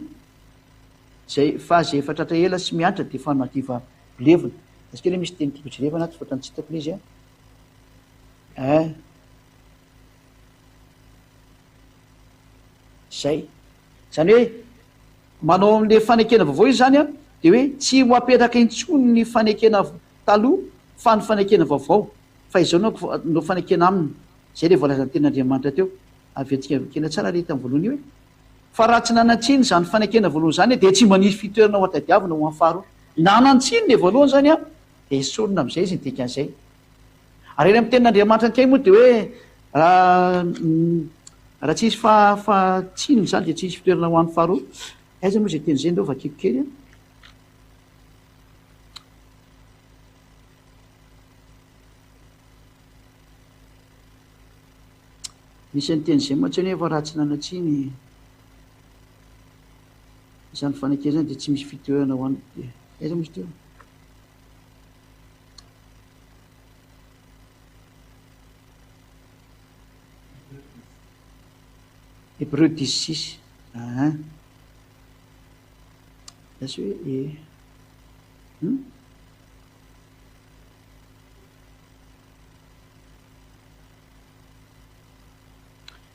zay fa zay efa tratra ela sy miantra dia fa mativa bilevina askele misy teny tiako jerevana tsy fotany tsitako izy zay zany hoe manao am'le fanekena vaovao izy zany a de hoe tsy ho apetraka intsony ny fanekena taloha fa ny fanekena vaovao fa izao no fanekena aminy zay le voalazany ten'Andriamanitra teo avy atsika kena tsara le tamin'ny voalohany hoe fa raha tsy nanantsiny zany fanekena voalohany zany de tsy manisy fitoerana ho atadiavina ho am'faharoa nanantsiny le voalohany zany a de esorina am'izay izy ny dikan'izay ary eny amin'ny tenin'Andriamanitra ankay moa de hoe raha tsisy fahatsinony zany de tsisy fitoerana ho an'ny faharoa aiza moa zay teny zay ndao vakiko kely misy ny teny zay moatsany hoe fa raha tsy nanatsiny zany fanekena zany de tsy misy fitoerana ho any aiza moa izy teo Hébreux 10:6 asy hoe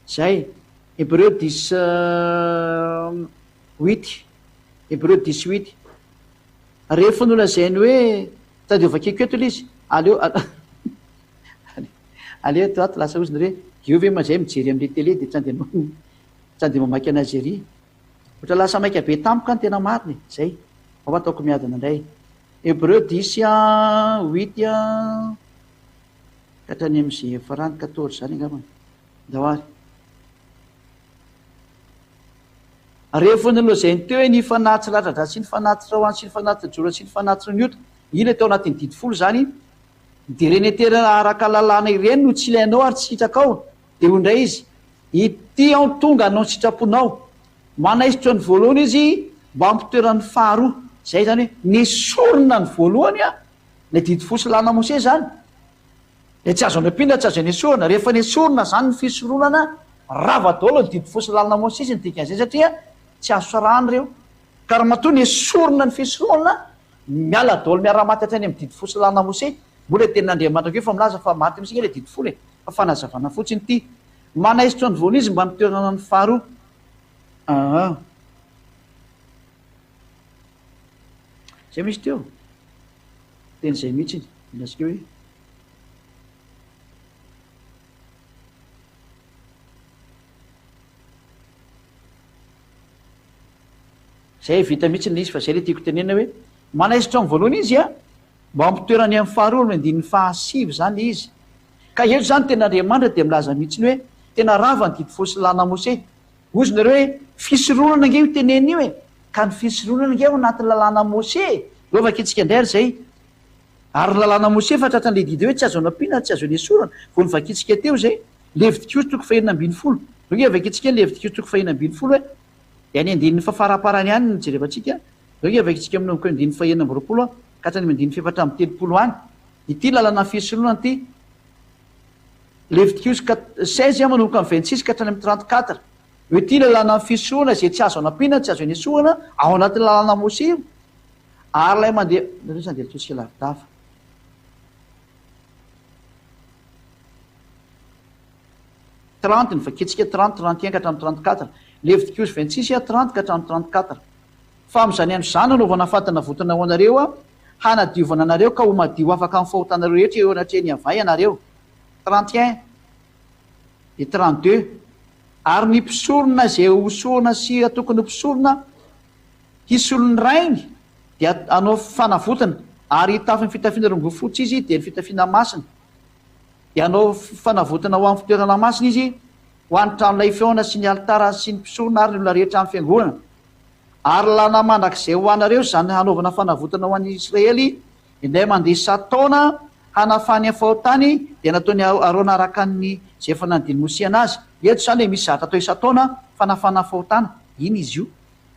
zay Hébreux 10:8 Hébreux 10:8 rehefa nolazainy hoe tadiovakeko eto ilay izy aleo aleo to ato lasa oziny hoe io ve mazay mijery am'le télé de tsy ande mamaky anazy ery ohatra lasa maika be tampoka ny tena mariny zay ao ataoko miadana indray Hébreux 10:8 katrany am'zay farany 14 zany angambany dahoary rehefa nilozany teo hoe ny fanatitra latratra sy ny fanatitra hoany sy ny fanatitra jora sy ny fanatitra ny ota ila tao anatin'ny didy folo zany de reny terana araka lalàna ireny no tsy ilainao ary tsy hitrakao de ho indray izy ity ao tonga anao ny sitraponao manaisitra ny voalohany izy mba ampitoeran'ny faharoa zay zany hoe nesorina ny voalohany a le didy fosy lana mose zany de tsy azo anapinda tsy azo nesorina rehefa nesorina zany ny fisoronana rava daolo ny didy fosy lalana mose izy ny dikan'izay satria tsy azo sarahany reo ka raha matoa nesorina ny fisoronana miala daolo miara-maty hatrany amin'ny didy fosy lalana mose mbola tenin'Andriamanitra keo fa milaza fa maty amitsika le didy folo fa fanazavana fotsiny ity manaisitra ny voalohany izy mba mitoerana ny faharoa zay misy teo teny zay mihitsy ilasika hoe zay vita mihitsy le izy fa zay le tiako tenena hoe manaisitra ny voalohany izy a mba ampitoerany amin'ny faharoa mandiny fahasivy zany izy ka eto zany ten'Andriamanitra de milaza mihitsiny hoe tena rava ny didy fosy lana mose ozy nareo hoe fisoronana nge io teneny io e ka ny fisoronana nge ao anatin'ny lalàna mose lovaka itsika indray ary zay ary lalàna mose fa tratran'le didy hoe tsy azo anapina tsy azo nesorana vo ny vakitsika teo zay levitikos toko fahenina ambiny folo zao vakitsika ny levitikos toko fahenina ambiny folo hoe de any andininy fafaraparany any ny jerevantsika zao vakitsika aminomko andiny fahenina amby roapolo ka hatrany mandiny fefatra amby telopolo any ity lalàna fisoronana ty Leviticus 16 manomboka amin'ny 26 ka hatrany amin'ny 34 hoe ity lalàna fisoana zay tsy azo anapina tsy azo nesorana ao anatin'ny lalàna mose io ary lay mandeha zany de tosika lavidafa trente ny vaketsika 30 31 ka hatramin'ny 34 Leviticus 26 30 ka hatramin'ny 34 fa am'izany andro zany anaovana fatana votana ho anareo a hanadiovana anareo ka ho madio afaka amin'ny fahotanareo rehetra eo anatreny avay anareo 31 et 32 ary ny mpisorona zay hosorona sy atokony mpisorona hisolony rainy de anao fanavotana ary tafiny fitafiana rongofotsy izy de ny fitafiana masina de anao fanavotana ho amin'ny fitoerana masina izy ho any tranolay feona sy ny alitara sy ny mpisorona ary ny olona rehetra amin'ny fiangonana ary lana mandrak'izay ho anareo zany hanaovana fanavotana ho an'ny Israely indray mandeha sataona hanafany fahotany de nataony arona araka ny zay efa nandiny Mose anazy eto zany hoe misy zatra atao isataona fanafana fahotana iny izy io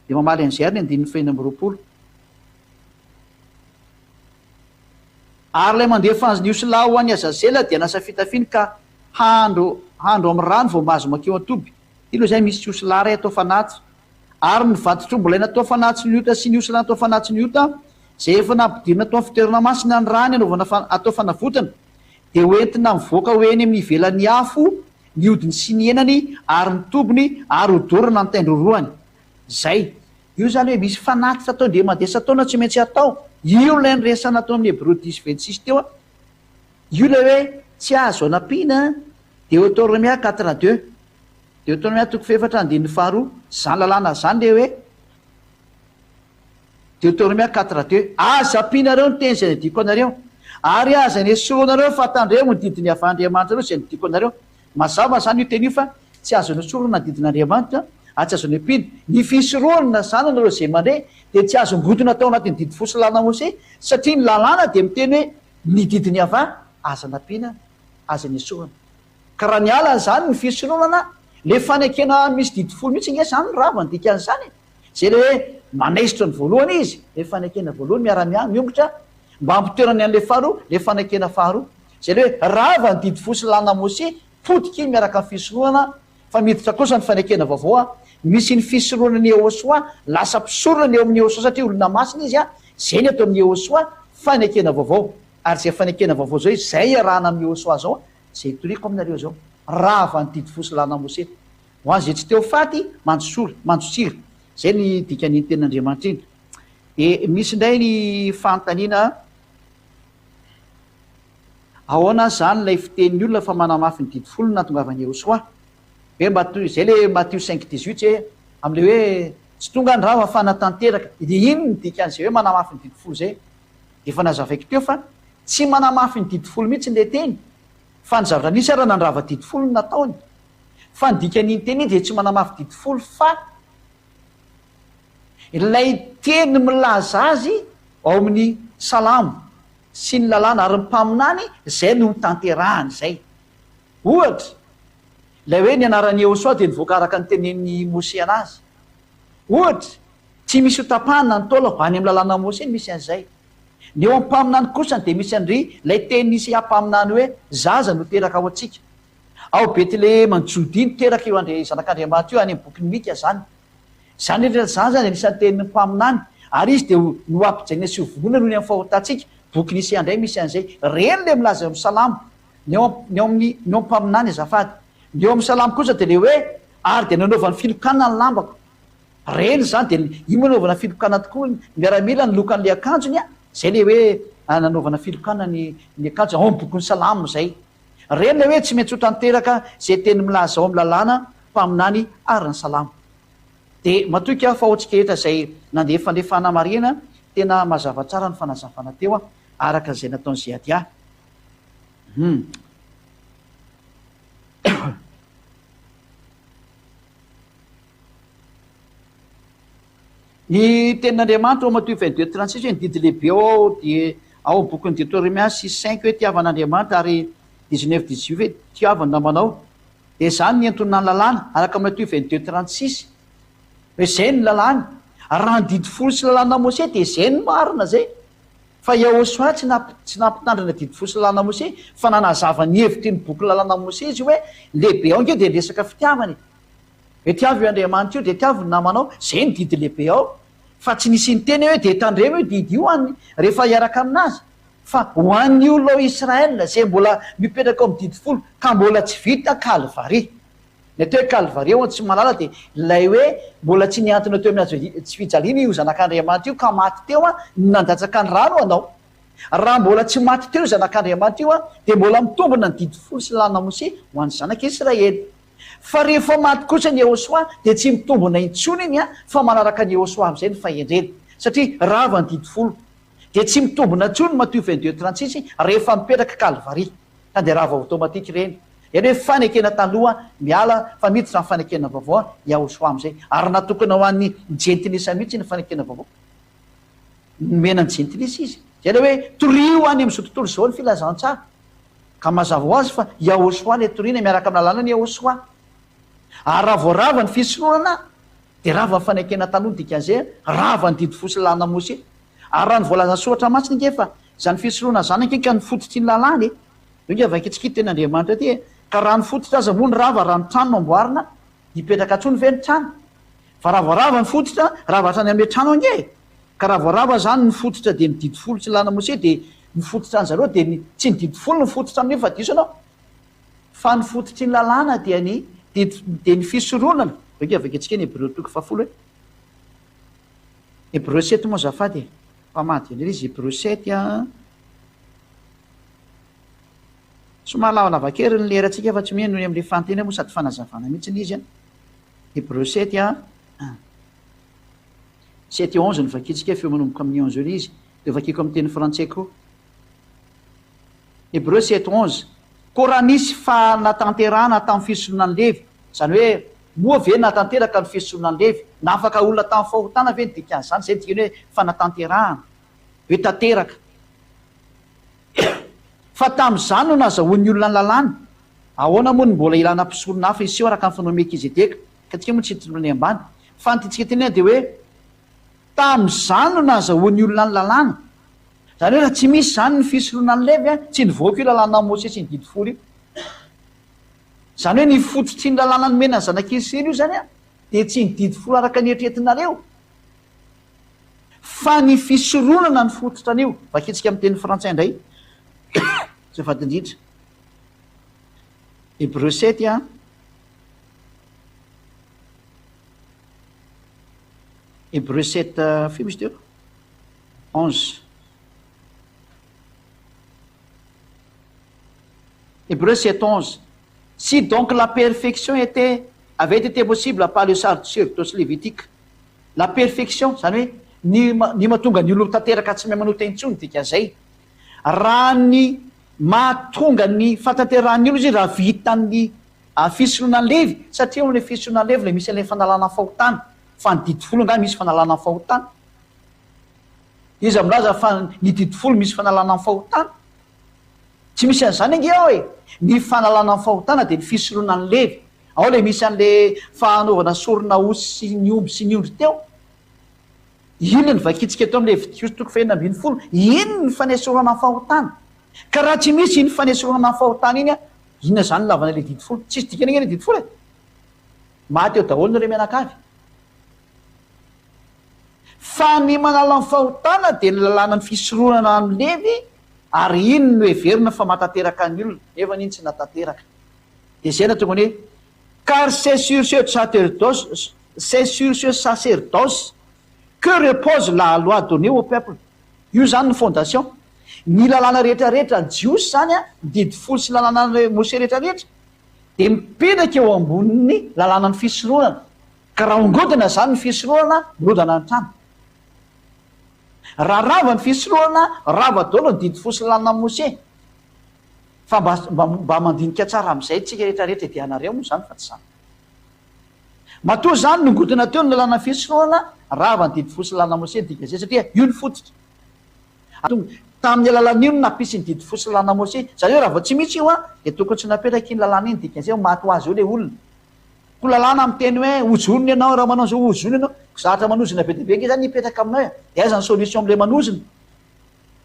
de mamaly an'izay ary ny andininy fahenina amby roapolo ary lay mandeha fanjoniosila ho any Azazela dia nasa fitafiny ka handro amin'ny rano vao mahazo makeo atoby ilo zay misy osilaray atao fanatsy ary ny vatotrombola natao fanatsy ny ota sy ny osila natao fanatsy ny ota zay efa nampidirina atao fitoerana masina ny rany anaovana atao fanavotana de hoentina mivoaka hoeny amin'ny ivelan'ny afo ny odiny sy ny enany ary ny tobony ary hodorana ny taindroroany zay io zany hoe misy fanatitra atao de mandesa taona tsy maintsy atao io lay nyresana atao amin'ny Hébreux 10:26 teo io lay hoe tsy azo anampiana Deutéronomie 4:2 Deutéronomie 4:2 zany lalàna zany le hoe Deutéronomie 4:2 aza ampianareo ny teny zay nydiko anareo ary aza ny esoronareo fatandremo ny didiny avy Andriamanitra reo zay nydiko anareo mazava zany io teny io fa tsy azo ny esorona didin'Andriamanitra tsy azo ny ampiana ny fisoroana zany anareo zay mandre de tsy azo ngodona atao anatin'ny didy fosy lalàna Mose satria ny lalàna de miteny hoe ny didiny ava aza nampiana aza ny esorana ka raha ny alana zany ny fisoronana le fanekena misy didy folo mihitsy nge zany rava ny dikan'izany zay le hoe manesitra ny voalohany izy le fanekena voalohany miongotra mba ampitoerany an'le faharoa le fanekena faharoa zay le hoe rava ny didy fosy lalàna Mose potika iny miaraka amin'ny fisoroana fa miditra kosa ny fanekena vaovao misy ny fisoroana ny Yehosoa lasa mpisorona ny eo amin'ny Yehosoa satria olona masina izy zay ny atao amin'ny Yehosoa fanekena vaovao ary zay fanekena vaovao zao izy zay arahana amin'ny Yehosoa zao zay toriko aminareo zao rava ny didy fosy lalàna Mose ho azy tsy teo faty manjotsiry zay ny dikan'iny tenin'Andriamanitra iny de misy ndray ny fanontaniana ahoana zany lay fitenin'ny olona fa manamafy ny didy folo natongavany Yehosoa hoe zay le Matthieu 5:18 hoe am'le hoe tsy tonga ny rava fanatanteraka de iny ny dikan'zay hoe manamafy ny didy folo zay de efa nazavaiko teo fa tsy manamafy ny didy folo mihitsy le teny fa ny zavatra nisy ara nandrava didy folo ny nataony fa ny dikan'iny teny iny de tsy manamafy didy folo fa lay teny milaza azy ao amin'ny salamo sy ny lalàna ary mpaminany zay no tanterahany zay ohatra lay hoe ny anaran'ny Yehosoa de nivoaka araka ny tenen'ny Mose anazy ohatra tsy misy hotapahana ny taola ho any amin'ny lalàna Mose misy an'izay ny eo ampaminany kosa de misy andry lay teny nisy ampaminany hoe zaza no teraka ao atsika ao Betlehema ny Jody no teraka eo zanak'Andriamanitra io any amin'ny boky Mika zany rehetra zaza de nisan'ny tenin'ny mpaminany ary izy de no ampijaina sy hovolona noho ny amin'ny fahotantsika boky nisy andray misy an'izay reny le milaza amin'ny salamo ny eo ampaminany azafady ny eo amin'ny salamo kosa de le hoe ary de nanaovany filokana ny lambako reny zany de io manaovana filokana tokoa miaramila ny lokan'le akanjony zay le hoe nanaovana filokana ny akanjo ao amin'ny bokyny salamo zay reny le hoe tsy maintsy ho tanteraka zay teny milaza ao amin'ny lalàna mpaminany ary ny salamo de matoika fa ohatsika rehetra zay nandeha fandefana marina tena mazava tsara ny fanazavana teo araka zay nataon'zay adia ny tenin'Andriamanitra ao Matthieu 22:36 hoe ny didy lehibe ao de ao bokyny Deutéronomie 6:5 hoe tiavan'Andriamanitra ary 19:18 hoe tiavany namanao de zany ny entonina ny lalàna araka Matthieu 22:36 hoe zay ny lalàna raha ny didy folo sy lalàna Mose de zay ny marina zay fa Yehosoa tsy nampitandrina didy folo sy lalàna Mose fa nanazava ny hevitry ny boky lalàna Mose izy hoe lehibe ao nkeo de resaka fitiavany hoe tiavy io Andriamanitra io de tiavy ny namanao zay ny didy lehibe ao fa tsy nisy ny teny hoe de tandremo io didy io any rehefa hiaraka aminazy fa ho an'ny olona ao Israela zay mbola mipetraka ao amin'ny didy folo ka mbola tsy vita Kalvari ny atao hoe Kalvari ao tsy malala de lay hoe mbola tsy niantona teo amin'ny tsy fijaliana io zanak'Andriamanitra io ka maty teo nandatsaka ny rano anao raha mbola tsy maty teo zanak'Andriamanitra io de mbola mitombona ny didy folo sy lalàna Mose ho an'ny zanak'Israely fa rehefa maty kosa ny Yehosoa de tsy mitombona intsony iny fa manaraka ny Yehosoa am'izay ny fahendreny satria rava ny didy folo de tsy mitombona intsony Matthieu 22:36 rehefa mipetraka Kalvari ka de rava automatika reny eny hoe fanekena taloha miala fa miditra ny fanekena vaovao Yehosoa am'izay ary natokana ho an'ny jentilisa mihitsy ny fanekena vaovao mena ny jentilisa izy zay le hoe torio any am'izao tontolo zao ny filazantsara ka mazava ho azy fa Yehosoa le toriana miaraka amin'ny lalàna ny Yehosoa ary raha voarava ny fisoroana de rava ny fanekena taloha ny dikan'izay rava ny didy fosy lalàna Mose ary raha ny voalaza soratra masina nge fa zany fisoroana zany ankeka ny fototry ny lalàna io nge vaikitsikity ten'Andriamanitra ty ka raha ny fototra aza moa ny rava raha ny trano no amboarina hipetraka ntsony ve ny trano fa ravarava ny fototra ravatra any amin'le trano ange ka ravarava zany ny fototra de mididy folo tsy lana mose de ny fototra any zareo de tsy ny didy folo ny fototra amin'io fa diso anao fa ny fototry ny lalàna dia de ny fisoroanana avaketsika ny hebreo toko fahafolo hoe hebreo 7 moa zafady famady an'ery izy hebreo 7 a somary lavalavakery ny lerantsika fa tsy miheno amin'le fantena moa sady fanazavana mihitsy izy a hebreo 7 a 7 et 11 ny vakitsika feo manomboka amin'ny 11 eo izy de vakiko amin'ny teny frantsay koa hebreo 7 11 ko raha nisy fanatanterahana tamin'ny fisoroana ny levy zany hoe moa ve natanteraka ny fisoroana ny levy na afaka olona tamin'ny fahotana ve ny dikan'izany zay dikany hoe fanatanterahana hoe tanteraka fa tamin'izany no nazahoan'ny olona ny lalàna ahoana moa ny mbola ilana mpisorona hafa iseo araka ny fanao Melkizedeka ka tsika moa tsy hitondrony ambany fa nytitsika teny de hoe tamin'izany no nazahoan'ny olona ny lalàna zany hoe raha tsy misy zany ny fisoroana ny levy a tsy nivoaka io lalàna Mose sy ny didy folo io zany hoe ny fototry ny lalàna ny mena ny zanak'Israely io zany a de tsy ny didy folo araka ny eritreretinareo fa ny fisoronana ny fototra an'io vakitsika amin'ny teny frantsay indray zay vadindritra hebreo 7 a hebreu 7 fio misy teo 11 Hébreux 7 11 si donc la perfection avait été possible par le sacerdoce lévitique la perfection zany hoe ny mahatonga ny olo tanteraka tsy mahay manota intsony dika zay raha ny mahatonga ny fatanterahany olo izy raha vitan'ny fisoroana ny levy satria ole fisoroana ny levy le misy an'le fanalana fahotana fa ny didy folo nga misy fanalana fahotana izy amilaza fa ny didy folo misy fanalana fahotana tsy misy an'izany ange ao e ny fanalana fahotana de ny fisoroana ny levy ao le misy an'le fanaovana sorona osy sy ny omby sy ny ondry teo ino ny vakitsika eto am'le Levitikos toko fahenina ambin'ny folo ino ny fanesorana fahotana ka raha tsy misy iny fanesorana fahotana iny a inona zany lavana le didy folo tsisy dikany ane le didy folo e maty eo daholo ny re mianakavy fa ny manala ny fahotana de ny lalàna ny fisoroana ny levy ary iny no heverina fa matateraka ny olona nefa n'iny tsy natateraka de zay na tonga ny hoe car c'est sur ce sacerdoce que repose la loi donnée au peuple io zany ny fondation ny lalàna rehetrarehetra jiosy zany a didy folo sy lalàna Mose rehetrarehetra de mipetraka eo amboniny lalàna ny fisoroana ka raha ongodina zany ny fisoroana mirodana ny trano raha rava ny fisoroana rava daholo ny didy folo sy lalàna Mose fa mba mandinika tsara am'izay tsika rehetrarehetra de anareo moa zany fa tsy zany matoa zany nongodina teo ny lalàna fisoroana rava ny didy folo sy lalàna Mose dika zay satria io ny fototra tamin'ny lalàna ino napisy ny didy folo sy lalàna Mose zany hoe raha vao tsy misy io a de tokony tsy napetraka iny lalàna iny dika zay maty ho azy eo le olona ko lalàna amin'ny teny hoe ojolony ianao raha manao zao ojony ianao zatra manozina be debe nge zany nipetraka aminao e de aiza ny solution am'le manozina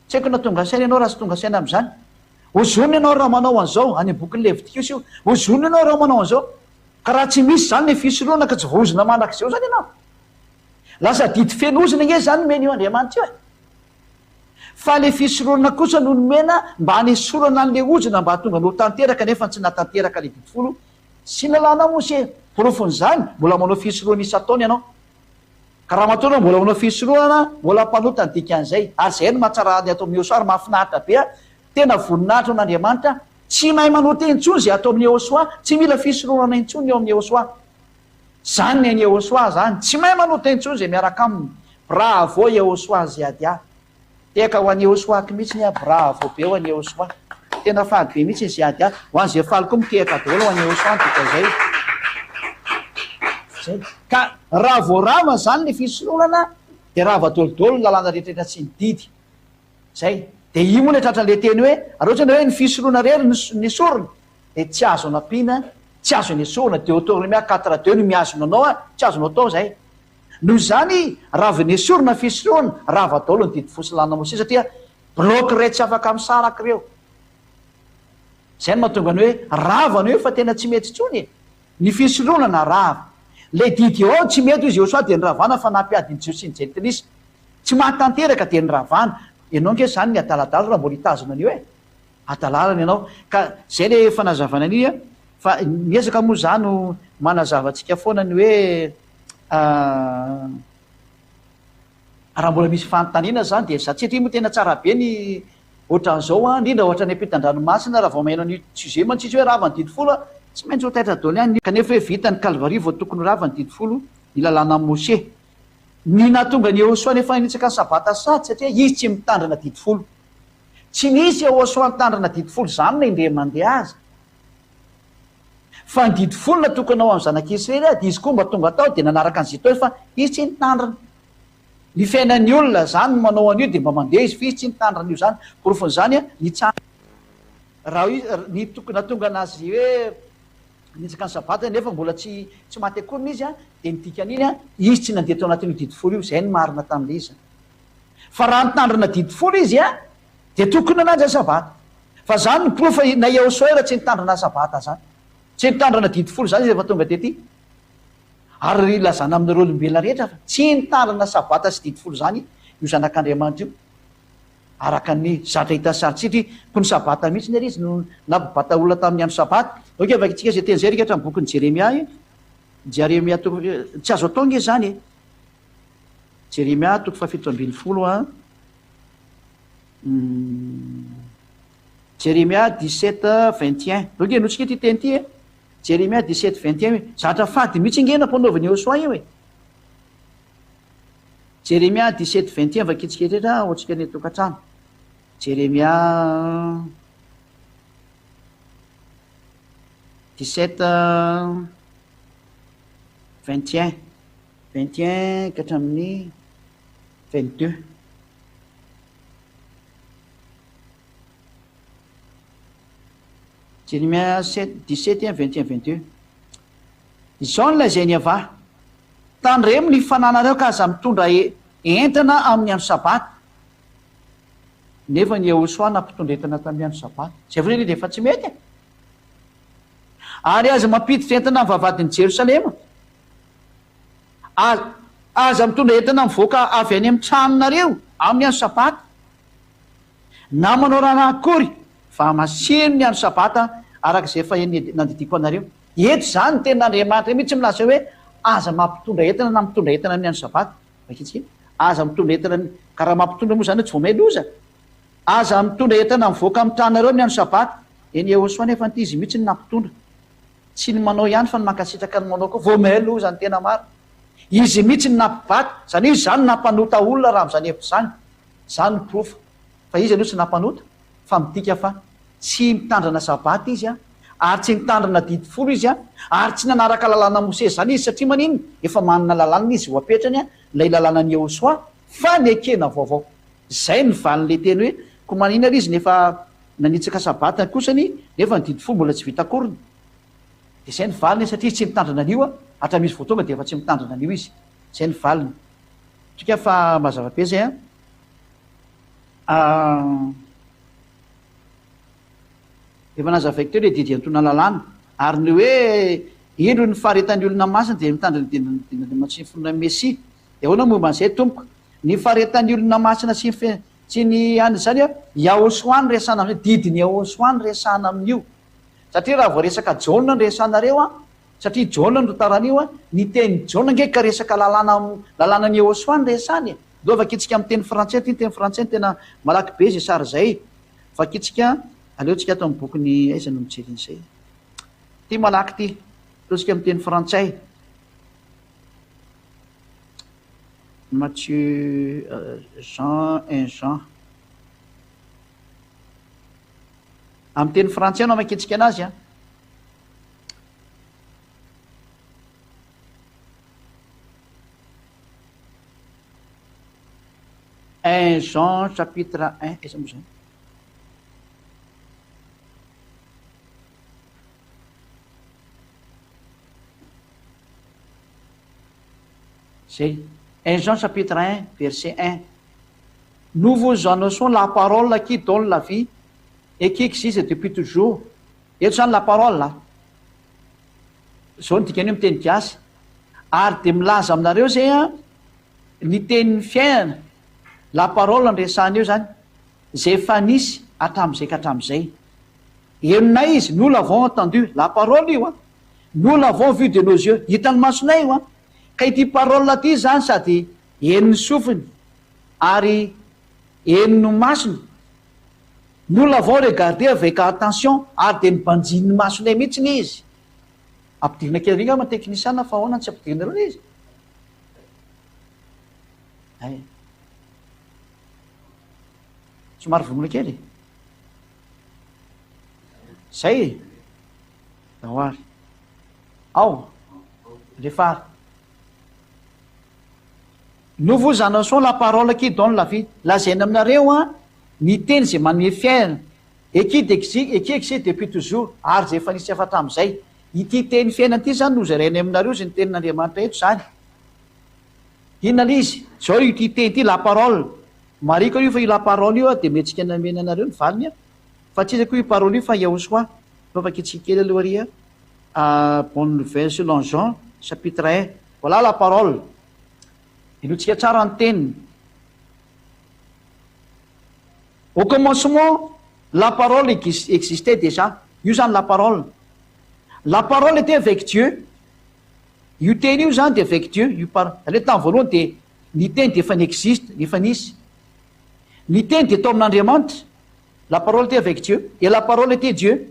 tsy haiko na tonga saina ianao raha sy tonga saina am'izany ojony ianao raha manao an'izao any bokyny Levitikos io ojony ianao raha manao an'izao ka raha tsy misy zany le fisoroana ka tsy voazona mandrak'izao zany ianao lasa didy fenozina nge zany mena io Andriamanitra io e fa le fisoroana kosa no nomena mba hanesorana an'le ojina mba hatonga no tanteraka nefa tsy natanteraka le didy folo sy lalàna Mose porofon'izany mbola manao fisoroana isa-taona ianao ka raha mataona mbola manao fisoroana mbola mpanota ny dikan'izay ary zay no mahatsara ny atao amin'ny Ôsoa mahafinaritra be a tena voninahitra n'Andriamanitra tsy mahay manota intsony zay atao amin'ny Ôsoa tsy mila fisoroana intsony eo amin'ny Ôsoa zany ny any Ôsoa zany tsy mahay manota intsony zay miaraka aminy bravo Ôsoa zay ady a teka ho any Ôsoaky mihitsy a bravo be ho any Ôsoa tena fady be mihitsy zay ady a ho an'izay faly koa mitehaka daholo ho any Ôsoa dika zay ka raha voarava zany le fisoroana de raha vadolodolo ny lalàna rehetrarehetra tsy ny didy zay de i moa le tratran'le teny hoe raha ohatra ny hoe ny fisoroana rery ny sorona de tsy azo anapina tsy azo ny sorona de autorme 4 no miazona anao a tsy azonao atao zay noho zany raha vy ny sorona fisoroana rava daholo ny didy folo sy lalàna Mose satria bloky ray tsy afaka misaraky reo zay no mahatonga ny hoe ravana eo fa tena tsy mety tsony e ny fisoroana rava le didy ao tsy mety izy Josoa dia nyravana fa nampiadiny Jiosy ny Jentilisa tsy mahatanteraka dia nyravana ianao nke zany ny adaladala raha mbola hitazona an'io adalalana ianao ka zay le fanazavana an'io fa miezaka moa zany manazavatsika foana ny hoe raha mbola misy fanontaniana zany dia satria moa tena tsara be ny ohatran'izao indrindra ohatra ny ampitan-dranomasina raha vao maheno ny sujet mantsisy hoe rava ny didifolo tsy maintsy ho taitra daholo ihany kanefa hoe vita ny Calvarie vao tokony rava ny didifolo ny lalàna Moshe ny nahatonga ny Yehosoa nefa nitsaka ny sabata sady satria izy tsy mitandrina didifolo tsy nisy Yehosoa mitandrina didifolo zany na indre mandeha azy fa ny didifolo na tokony ao amin'ny zanak'Israely dia izy koa mba tonga tao dia nanaraka ny Zitao fa izy tsy nitandrina ny fiainan'ny olona zany manao an'io dia mba mandeha izy fa izy tsy nitandrina io zany porofon'izany nitsara raha ny natonga anazy hoe nitsaka ny sabata nefa mbola tsy maty akoriny izy dia nidikan'iny izy tsy nandeha tao anatin'io didifolo io zay ny marina tamin'le izy fa raha nitandrina didifolo izy dia tokony nananja sabata fa zany ny profa na Yehosoa raha tsy nitandrina sabata zany tsy nitandrina didifolo zany izy efa tonga tety ary lazana amin'ireo olombelona rehetra fa tsy nitandrina sabata sy didifolo zany io zanak'Andriamanitra io araka ny zatra hita sarotsitry kony sabata mihitsy ny izy no nampibata olona tamin'ny andro sabata oke vakitsika zay teny zay rika hatramin'ny bokin'ny Jeremia tsy azo ataonge zany Jeremia toko fafito ambin'ny folo Jeremia 17:21 oke notsika ty teny ty Jeremia 17:21 zatra fady mihitsy ingena mpanaovany Yehosoa io Jeremia 17:21 vakitsika etrehtra ohatsika ny tokantrano Jeremia 17:21 ka hatramin'ny 22 Jeremia 17:21-22 izao ny lazay ny ava tandremo ny fananareo ka aza mitondra entana amin'ny andro sabata nefa ny Yehosoa nampitondra entana tamin'ny andro sabata zay voleny dia efa tsy mety ary aza mampiditra entana amin'ny vavahadin'ny Jerosalema aza mitondra entana mivoaka avy any amin'ny tranonareo amin'ny andro sabata na manao raha akory fa masino ny andro sabata arak'izay efa nandidiko anareo eto zany ny tenin'Andriamanitra mihitsy milaza hoe aza mampitondra entana na mitondra entana amin'ny andro sabata vakitsika aza mitondra entana ka raha mampitondra moa zany tsy vao may loza aza mitondra entana mivoaka amin'ny tranonareo amin'ny andro sabata eny Yehosoa nefa ny izy mihitsy ny nampitondra tsy ny manao ihany fa ny mankasitraka ny manao koa vao may loza ny tena maro izy mihitsy ny nampibata zany izy zany nampanota olona raha amin'izany hevitra zany ny profa fa izy aloha tsy nampanota fa midika fa tsy mitandrina sabata izy ary tsy mitandrina didifolo izy ary tsy nanaraka lalàna Mose zany izy satria maniny efa manana lalàna izy voapetrany lay lalàna ny Yehosoa fa ny ekena vaovao zay ny valin'le teny hoe ko manina ary izy nefa nanitsaka sabata kosany nefa ny didifolo mbola tsy vita akoriny dia zay ny valiny satria tsy mitandrina an'io hatramisy voatonga dia efa tsy mitandrina an'io izy zay ny valiny trika fa mazava-be zay efa nazavaiko teo le didy antona lalàna ary ny hoe indro ny faharetan'ny olona masina dia mitandrina dinadima tsy nyfonona Mesia dia ahoana momba an'izay tompoko ny faharetan'ny olona masina tsy ny any zany Yehosoa ny resana amin'io didiny Yehosoa ny resana amin'io satria raha voaresaka Jaona ny resanareo satria Jaona no taran'io ny teny Jaona ngeka resaka lalànany Yehosoa ny resany do vakitsika amin'ny teny frantsay ty teny frantsay tena malaky be zay sary zay vakitsika aleotsika ato amin'ny bokyny aiza no mijeren'izay ty malaky ty ataotsika amin'ny teny frantsay Matthieu Jean 1 Jean amin'ny teny frantsay anao makitsika anazy 1 Jean chapitre 1 aiza moa zany zay 1 Jean chapitre 1 verset 1 nous vous annonçons la parole qui donne la vie et qui existe depuis toujours eto zany la parole zao ny dikany io miteny gasy ary de milaza aminareo zay a ny tenin'ny fiainana la parole nyresahana eo zany zay efa nisy hatramin'izay ka hatramin'izay henonay izy nous l'avons entendu la parole io a nous l'avons vu de nos yeux hitany masonay io a ka ity parole ty zany sady henony sofiny ary henony masony nous l'avons regardé avec attention ary de nibanjin'ny masonay mihitsiny izy ampidirina kely ringa ma teknisiana fa ahoana tsy ampidirinareo izy ay somary vonona kely zay dahoary ao rehefa nous vous annonçons la parole qui donne la vie lazaina aminareo a ny teny zay manome fiainana et qui existe depuis toujours ary zay efa nisy efa hatramin'izay ity teny fiainana ty zany no zarainy aminareo zay ny tenin'Andriamanitra eto zany inona lizy zao ity teny ty la parole mariko io fa io la parole io a de metsika namena anareo ny valiny a fa tsy izy koa io parole io fa Yahosoa fafakitsika kely aloha ria bonne nouvelle selon Jean chapitre 1 voilà la parole inotsika tsara ny teniny au commencement la parole existait déjà io zany la parole était avec Dieu io teny io zany de avec Dieu io ale tamin'ny voalohany de ny teny de efa nyexiste efa nisy ny teny de tao amin'Andriamanitra la parole était avec Dieu et la parole était Dieu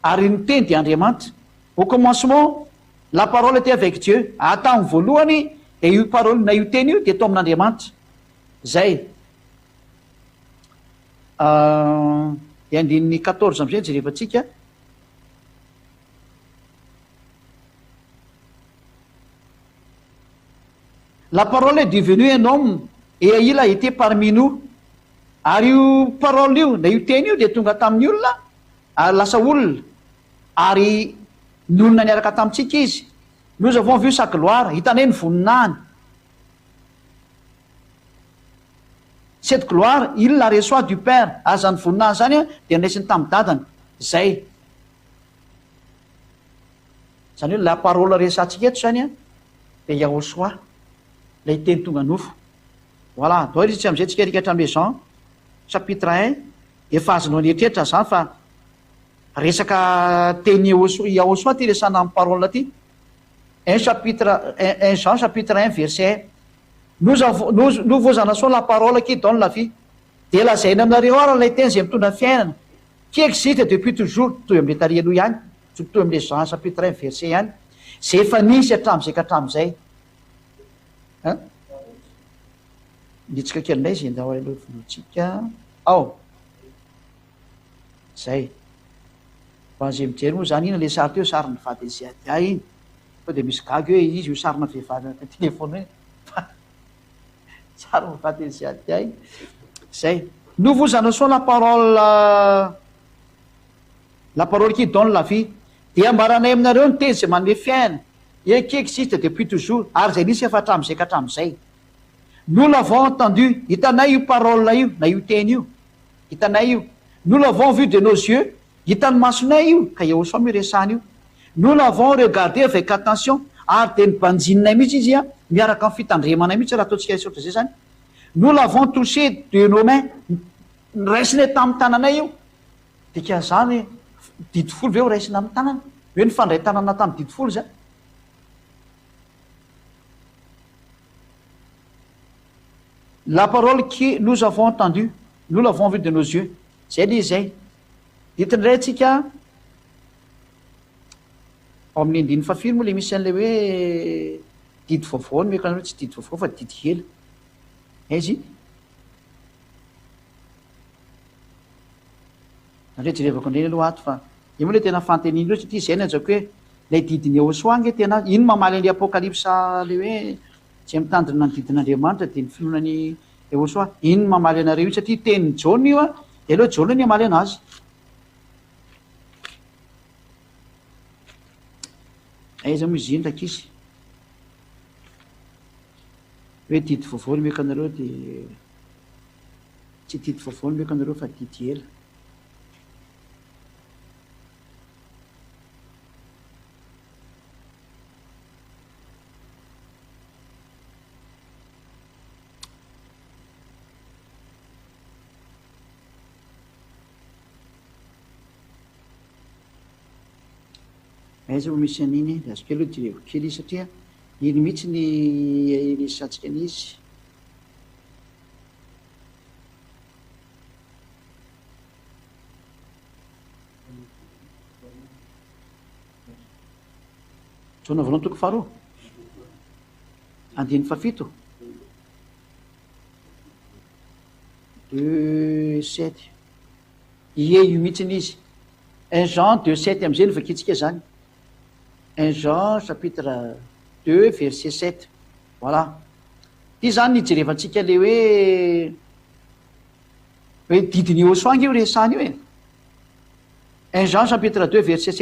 ary ny teny de Andriamanitra au commencement la parole était avec Dieu tamin'ny voalohany e io parole na io teny io de tao amin'Andriamanitra zay andininy 14 am'izay jerevantsika la parole est devenue un homme et il a été parmi nous ary io parole io na io teny io de tonga tamin'ny olona ary lasa olona ary ny olona niaraka tamintsika izy nous avons vu sa gloire hitanay ny voninahiny cette gloire il la reçoit du Père azany voninahiny zany a de nraisiny tamin'ny dadany zay zany hoe la parole resantsika eto zany a de Yahosoa lay teny tonga nofo voilà dao izy tsy am'izay tsika rika hatramin'le Jean chapitre 1 efa azonao nietreritra zany fa resaka teny Yahosoa ty resana amin'ny parole ty 1 Jean chapitre 1 verset 1 nous vous annonçons la parole qui donne la vie de lazaina aminareo ara lay teny zay mitondra fiainana qui existe depuis toujours toy am'le tarialoha ihany toy am'le Jean chapitre 1 verset ihany zay efa nisy hatramin'izay ka hatramin'izay nitsika kelinay zay ndao aloha vonotsika ao zay fa zay mijery moa zany ina le sary teo sariny vady Ziadia iny fa de misy gagy hoe izy io sarina vehivavy anaty telefony hoe sariny vady Ziadia iny zay nous vous annonçons la parole qui donne la vie de ambaranay aminareo ny teny zay manome fiainana et qui existe depuis toujours ary zay nisy efa hatramin'izay ka hatramin'izay nous l'avons entendu hitanay io parole io na io teny io hitanay io nous l'avons vu de nos yeux hitany masonay io ka Yahosoa miresahana io nous l'avons regardé avec attention ary de nibanjininay mihitsy izy a miaraka amin'ny fitandremanay mihitsy raha ataontsika isotra zay zany nous l'avons touché de nos mains nyraisinay tamin'ny tananay io dika zany didifolo ve ho raisina amin'ny tanana hoe nifandray tanana tamin'ny didifolo zany la parole qui nous avons entendu nous l'avons vu de nos yeux zay le zay ditindray tsika ao amin'ny andiny fafiry moa le misy an'le hoe didy vaovao ny mekana hoe tsy didy vaovao fa didy hela aizy nandre jerevako indreny aloha ato fa io moa le tena fanteniny loatra ty zay ny anjako hoe lay didiny Yahosoa ange tena ino mamaly an'le apokalypsa le hoe tsy mitandrina ny didin'Andriamanitra de ny finoanany Yahosoa ino mamaly anareo io satria tenin'ny Jaona io a de aloha Jaona ny amaly anazy aiza moa izy iny rakisy hoe didy vaovao ny meko anareo de tsy didy vaovao ny meko anareo fa didy ela aiza ho misy an'iny de azokely hoe direvo kely izy satria iny mihitsy ny resantsika an'izy. jona voalohany toko faharoa andiny fafito 2:7 ie io mihitsiny izy 1 Jean 2:7 am'izay ny vakitsika zany 1 Jean chapitre 2 verset 7 voilà ty zany nijerevantsika le hoe didiny Iosoangy io resany io 1 Jean chapitre 2 verset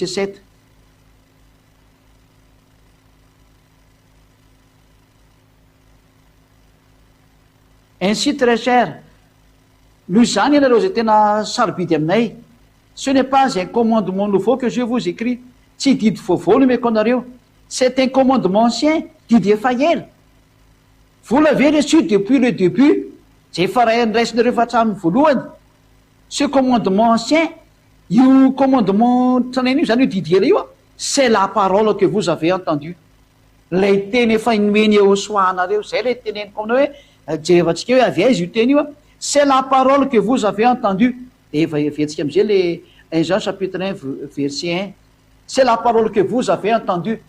7 ainsi très cher noho izany ianareo zay tena sarobidy aminay ce n'est pas un commandement nouveau que je vous écris tsy didy vaovao no meko anareo c'est un commandement ancien didy efa ela vous l'avez reçu depuis le début zay efa raisinareo efa hatramin'ny voalohany ce commandement ancien io commandement tranaina io zany io didy ela io c'est la parole que vous avez entendu lay teny efa nomeny Iosoa anareo zay lay teneniko aminao hoe jerevantsika hoe avy aiza io teny io c'est la parole que vous avez entendu de efa veantsika am'izay le 1 Jean chapitre 1 verset 1 c'est la parole que vous avez entendu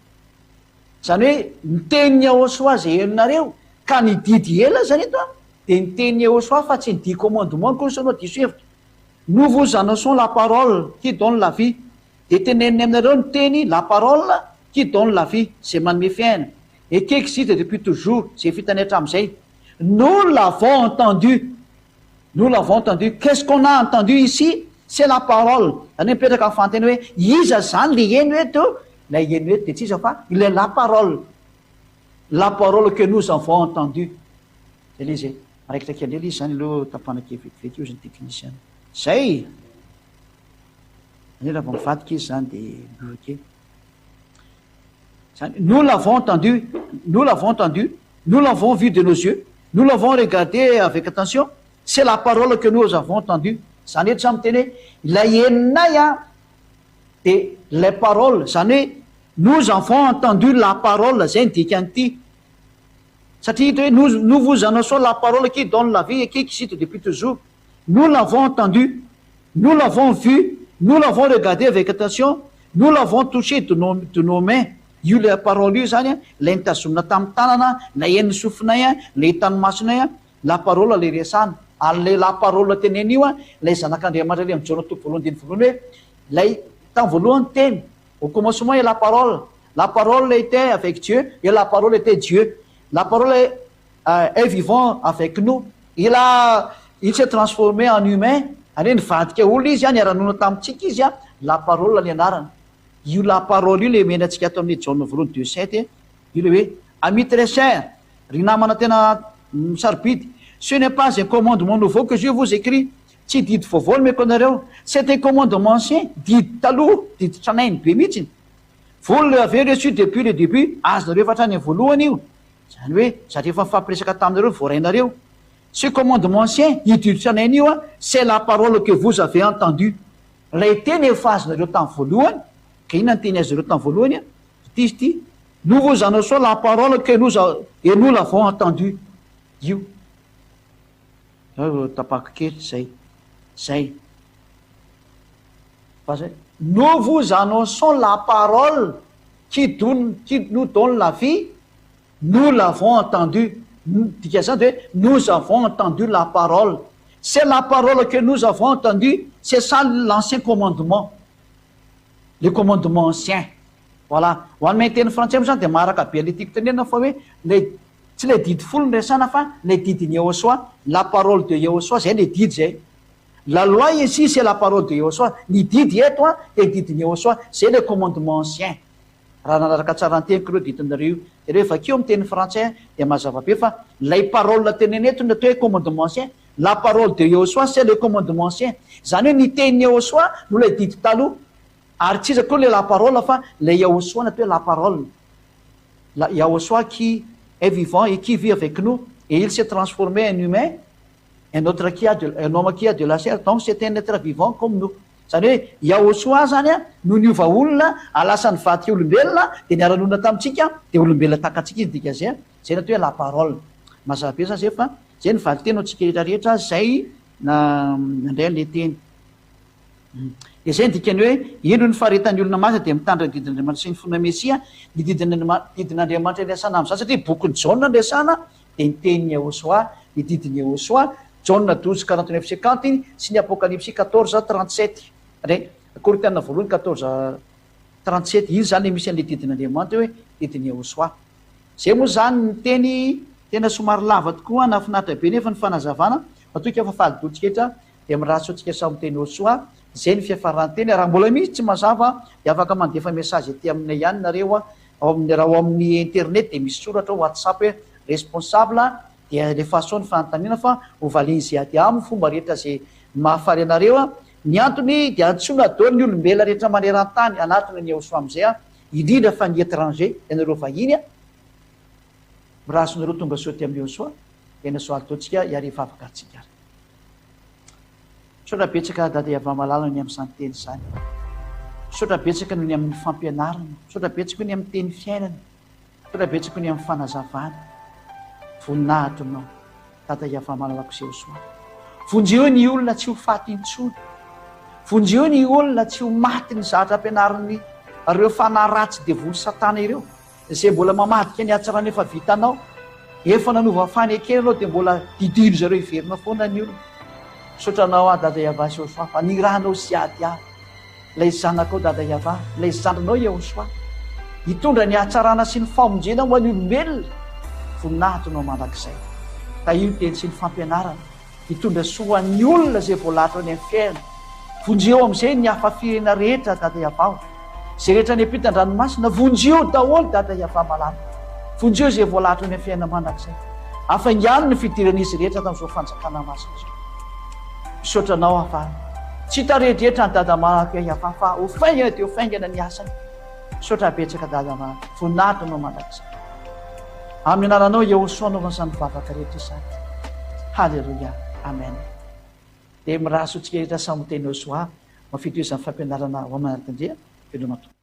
zany hoe niteny Iosoa zay aminareo ka nididy ela zany eto de niteny Iosoa fa tsy nidy commandement koa sanao diso hevitra nous vous annonçons la parole qui donne la vie de teneniny aminareo ny teny la parole qui donne la vie zay manome fiaina et qui existe depuis toujours zay fitany hatramin'izay nous l'avons entendu qu'est-ce qu'on a entendu ici c'est la parole zany mipetraka amin'ny fanteny hoe iza zany le eny eto la eny eto de tsy iza fa il est la parole que nous avons entendu de le zay maraikitraiky andrela izy zany aloha tapanake vetivety io zany technicien zay any raha mivadika izy zany de miovake zany nous l'avons entendu nous l'avons vu de nos yeux nous l'avons regardé avec attention c'est la parole que nous avons entendu zany eto samy teny hoe ilay eninay a de les paroles zany hoe nous avons entendu la parole zay ny dikan'ity satria hita hoe nous vous annonçons la parole qui donne la vie et qui existe depuis toujours nous l'avons entendu nous l'avons vu nous l'avons regardé avec attention nous l'avons touché de nos mains io le parole io zany a lay nitazomina tamin'ny tanana na eniny sofinay a le tanomasonay a la parole le resana ale la parole teneny io a lay zanak'Andriamanitra le am'jona toko voalohany diny voalohany hoe lay tam voalohany teny au commencement et la parole était avec Dieu et la parole était Dieu la parole est vivant avec nous il s'est transformé en humain any nivadika olona izy a niaranona tamintsika izy a la parole ny anarana io la parole io le menantsika ato amin'ny Jean voalohany 2:7 io le hoe ami très cher ry namana tena sarobidy ce n'est pas un commandement nouveau que je vous écris tsy didy vaovao no meko anareo c'est un commandement ancien didy taloha didy tranainy be mihitsiny vous l'avez reçu depuis le début azonareo efa hatrany voalohany io zany hoe satria efa mifampiresaka taminareo voarainareo ce commandement ancien io didy tranainy io a c'est la parole que vous avez entendu lay teny efa azonareo tamin'ny voalohany ka inona ny teny azonareo tamin'ny voalohany a ity izy ity nous vous annonçons la parole que nous l'avons entendu io tapaka kely zay nous vous annonçons la parole qui nous donne la vie nous l'avons entendu dikazany de nous avons entendu la parole c'est la parole que nous avons entendu c'est ça l'ancien commandement le commandement ancien voilà ho an'ny teny frantsay mo zany de maraka be le tiako tenena fa hoe tsy le didy folo ny resana fa le didiny Iosoa la parole de Iosoa zay le didy zay la loi ici c'est la parole de Iosoa ny didy eto a de didiny Iosoa zay le commandement ancien raha nanaraka tsara nyteniko reo didinareo de reo vakeo amin'ny teny frantsay de mazava be fa lay parole teneny eto ny atao hoe commandement ancien la parole de Iosoa c'est le commandement ancien zany hoe ny teny Iosoa no le didy taloha ary tsy iza koa le la parole fa le Iosoa ny atao hoe la parole la Iosoa qui est vivant et qui vit avec nous et il s'est transformé en humain un homme qui a de la chair donc c'est un être vivant comme nous zany hoe Yahosoa zany a no niova olona alasa ny vaty olombelona de niara-nonina tamintsika de olombelona takatsika izy dika zay zay natao hoe la parole mazava be zany zay fa zay ny valy teny antsika rehetrarehetra zay na mandray le teny de zay dikany hoe ino ny faharetan'ny olona masina de mitandra ny didin'andriamanitra sy ny fona mesia ny didin'andriamanitra andriasana am'zany satria bokyny Jaona andriasana de ny tenin'ny Yahosoa ny didin'ny Yahosoa Jaona 12:49-50 sy ny Apocalypse 14:37 re Korintiana voalohany 14:37 iny zany misy an'le didin'andriamanitra hoe didin'ny Yahosoa zay moa zany ny teny tena somary lava tokoa nafinaritra be nefa ny fanazavana matoka fa falidotsiketra de miratso atsika samy teny Yahosoa zay ny fiafarany teny raha mbola misy tsy mazava de afaka mandefa message aty aminay ihany nareo ao amin'ny internet de misy soratra WhatsApp hoe responsable dia le façon ny fanontaniana fa hovaliny zay aty amin'ny fomba rehetra zay mahafary anareo ny antony de antsoina daholo ny olombelona rehetra maneran-tany anatiny ny Yahosoa am'izay indrindra fa ny étranger ianareo vahiny mirasonareo tonga soa ty amin'ny Yahosoa de nasoaly taotsika iariva afaka atsika sotra betsaka dada Iava-malala ny amin'izany teny zany sotra betsaka no ny amin'ny fampianarana sotra betsaka ny amin'ny teny fiainana sotra betsaka ny amin'ny fanazavana voninahitra anao dada Iava-malalako sy Yahosoa vonjeo ny olona tsy ho faty intsony vonjeo ny olona tsy ho maty ny zatra ampianarany reo fanahy ratsy devoly satana ireo zay mbola mamadika ny atsarany efa vitanao efa nanova fany akely anao de mbola didino zareo iverina foana ny olona sotranao dada Iava sy Yahosoa fa ny rahanao sy ady lay zanakao dada Iava lay zandrinao Yahosoa hitondra ny atsarana sy ny famonjena ho an'ny olombelona voninahitra nao mandrakizay ka io teny sy ny fampianarana hitondra soa ny olona zay voalatra ny amin'ny fiaina vonjeo am'izay ny afafirena rehetra dada Iava zay rehetra ny ampitan-dranomasina vonjeo daholo dada Iava-malala vonjeo zay voalatra ny amin'ny fiaina mandrakizay afaingano ny fidiran'izy rehetra tamin'izao fanjakana masina zao misotranao afa tsy tarehdrehetra ny dada malaka Iava fa hofaingana de hofaingana ny asany misotra betsaka dada malaka voninahitra nao mandrakizay amin'ny anaranao Yahosoa anaovana izany vavaka rehetra izany halleloia amen de miraso tsika rehetra samy teny Yahosoa mafito izany fampianarana ho manaraka indrea velomatoa